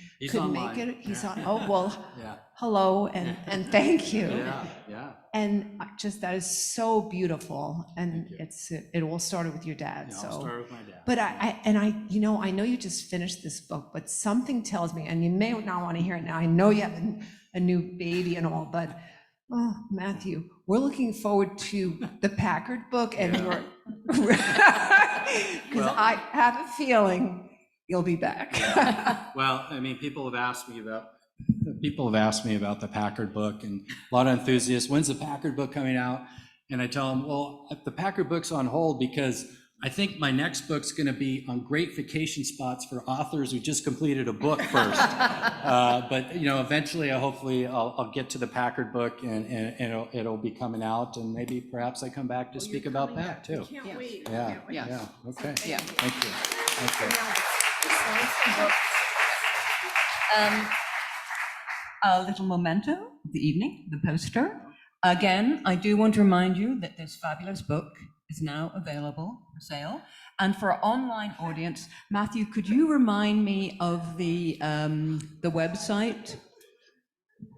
Speaker 10: make it. He's on. Oh well.
Speaker 2: Yeah.
Speaker 10: Hello and thank you.
Speaker 2: Yeah.
Speaker 10: And that is so beautiful. And it all started with your dad.
Speaker 2: Yeah,
Speaker 10: so.
Speaker 2: I'll start with my dad.
Speaker 10: But I know you just finished this book, but something tells me, and you may not want to hear it now. I know you have a new baby and all, but. Oh, Matthew, we're looking forward to the Packard book, and because I have a feeling you'll be back.
Speaker 2: Well, I mean, people have asked me about the Packard book, and a lot of enthusiasts. When's the Packard book coming out? And I tell them, well, the Packard book's on hold because I think my next book's going to be on great vacation spots for authors who just completed a book first. But eventually, hopefully, I'll get to the Packard book, and it'll be coming out, and maybe perhaps I come back to speak about that too.
Speaker 7: Can't wait.
Speaker 2: Yeah. Okay.
Speaker 4: Yeah.
Speaker 2: Thank you.
Speaker 4: A little memento of the evening, the poster. Again, I do want to remind you that this fabulous book is now available for sale. And for our online audience, Matthew, could you remind me of the website?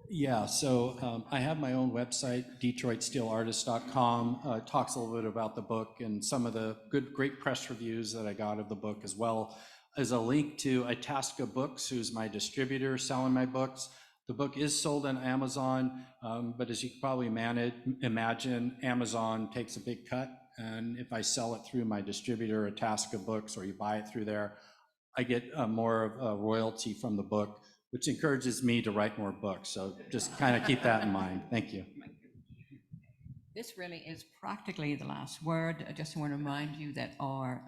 Speaker 2: Yeah, so I have my own website, DetroitSteelArtist.com. Talks a little bit about the book and some of the great press reviews that I got of the book, as well as a link to Itasca Books, who's my distributor selling my books. The book is sold on Amazon, but as you can probably imagine, Amazon takes a big cut And if I sell it through my distributor, Itasca Books, or you buy it through there, I get more of a royalty from the book, which encourages me to write more books. So just kind of keep that in mind. Thank you.
Speaker 4: This really is practically the last word. I just want to remind you that our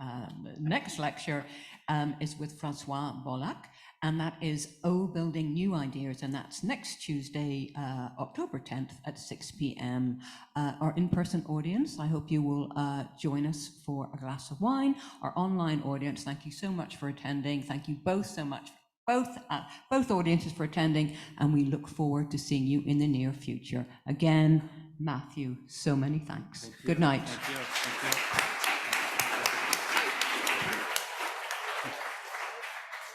Speaker 4: next lecture is with Francois Bollac, and that is Building New Ideas, and that's next Tuesday, October 10th at 6 p.m. Our in-person audience, I hope you will join us for a glass of wine. Our online audience, thank you so much for attending. Thank you both so much, both audiences for attending, and we look forward to seeing you in the near future. Again, Matthew, so many thanks. Good night.
Speaker 2: Thank you. Thank you.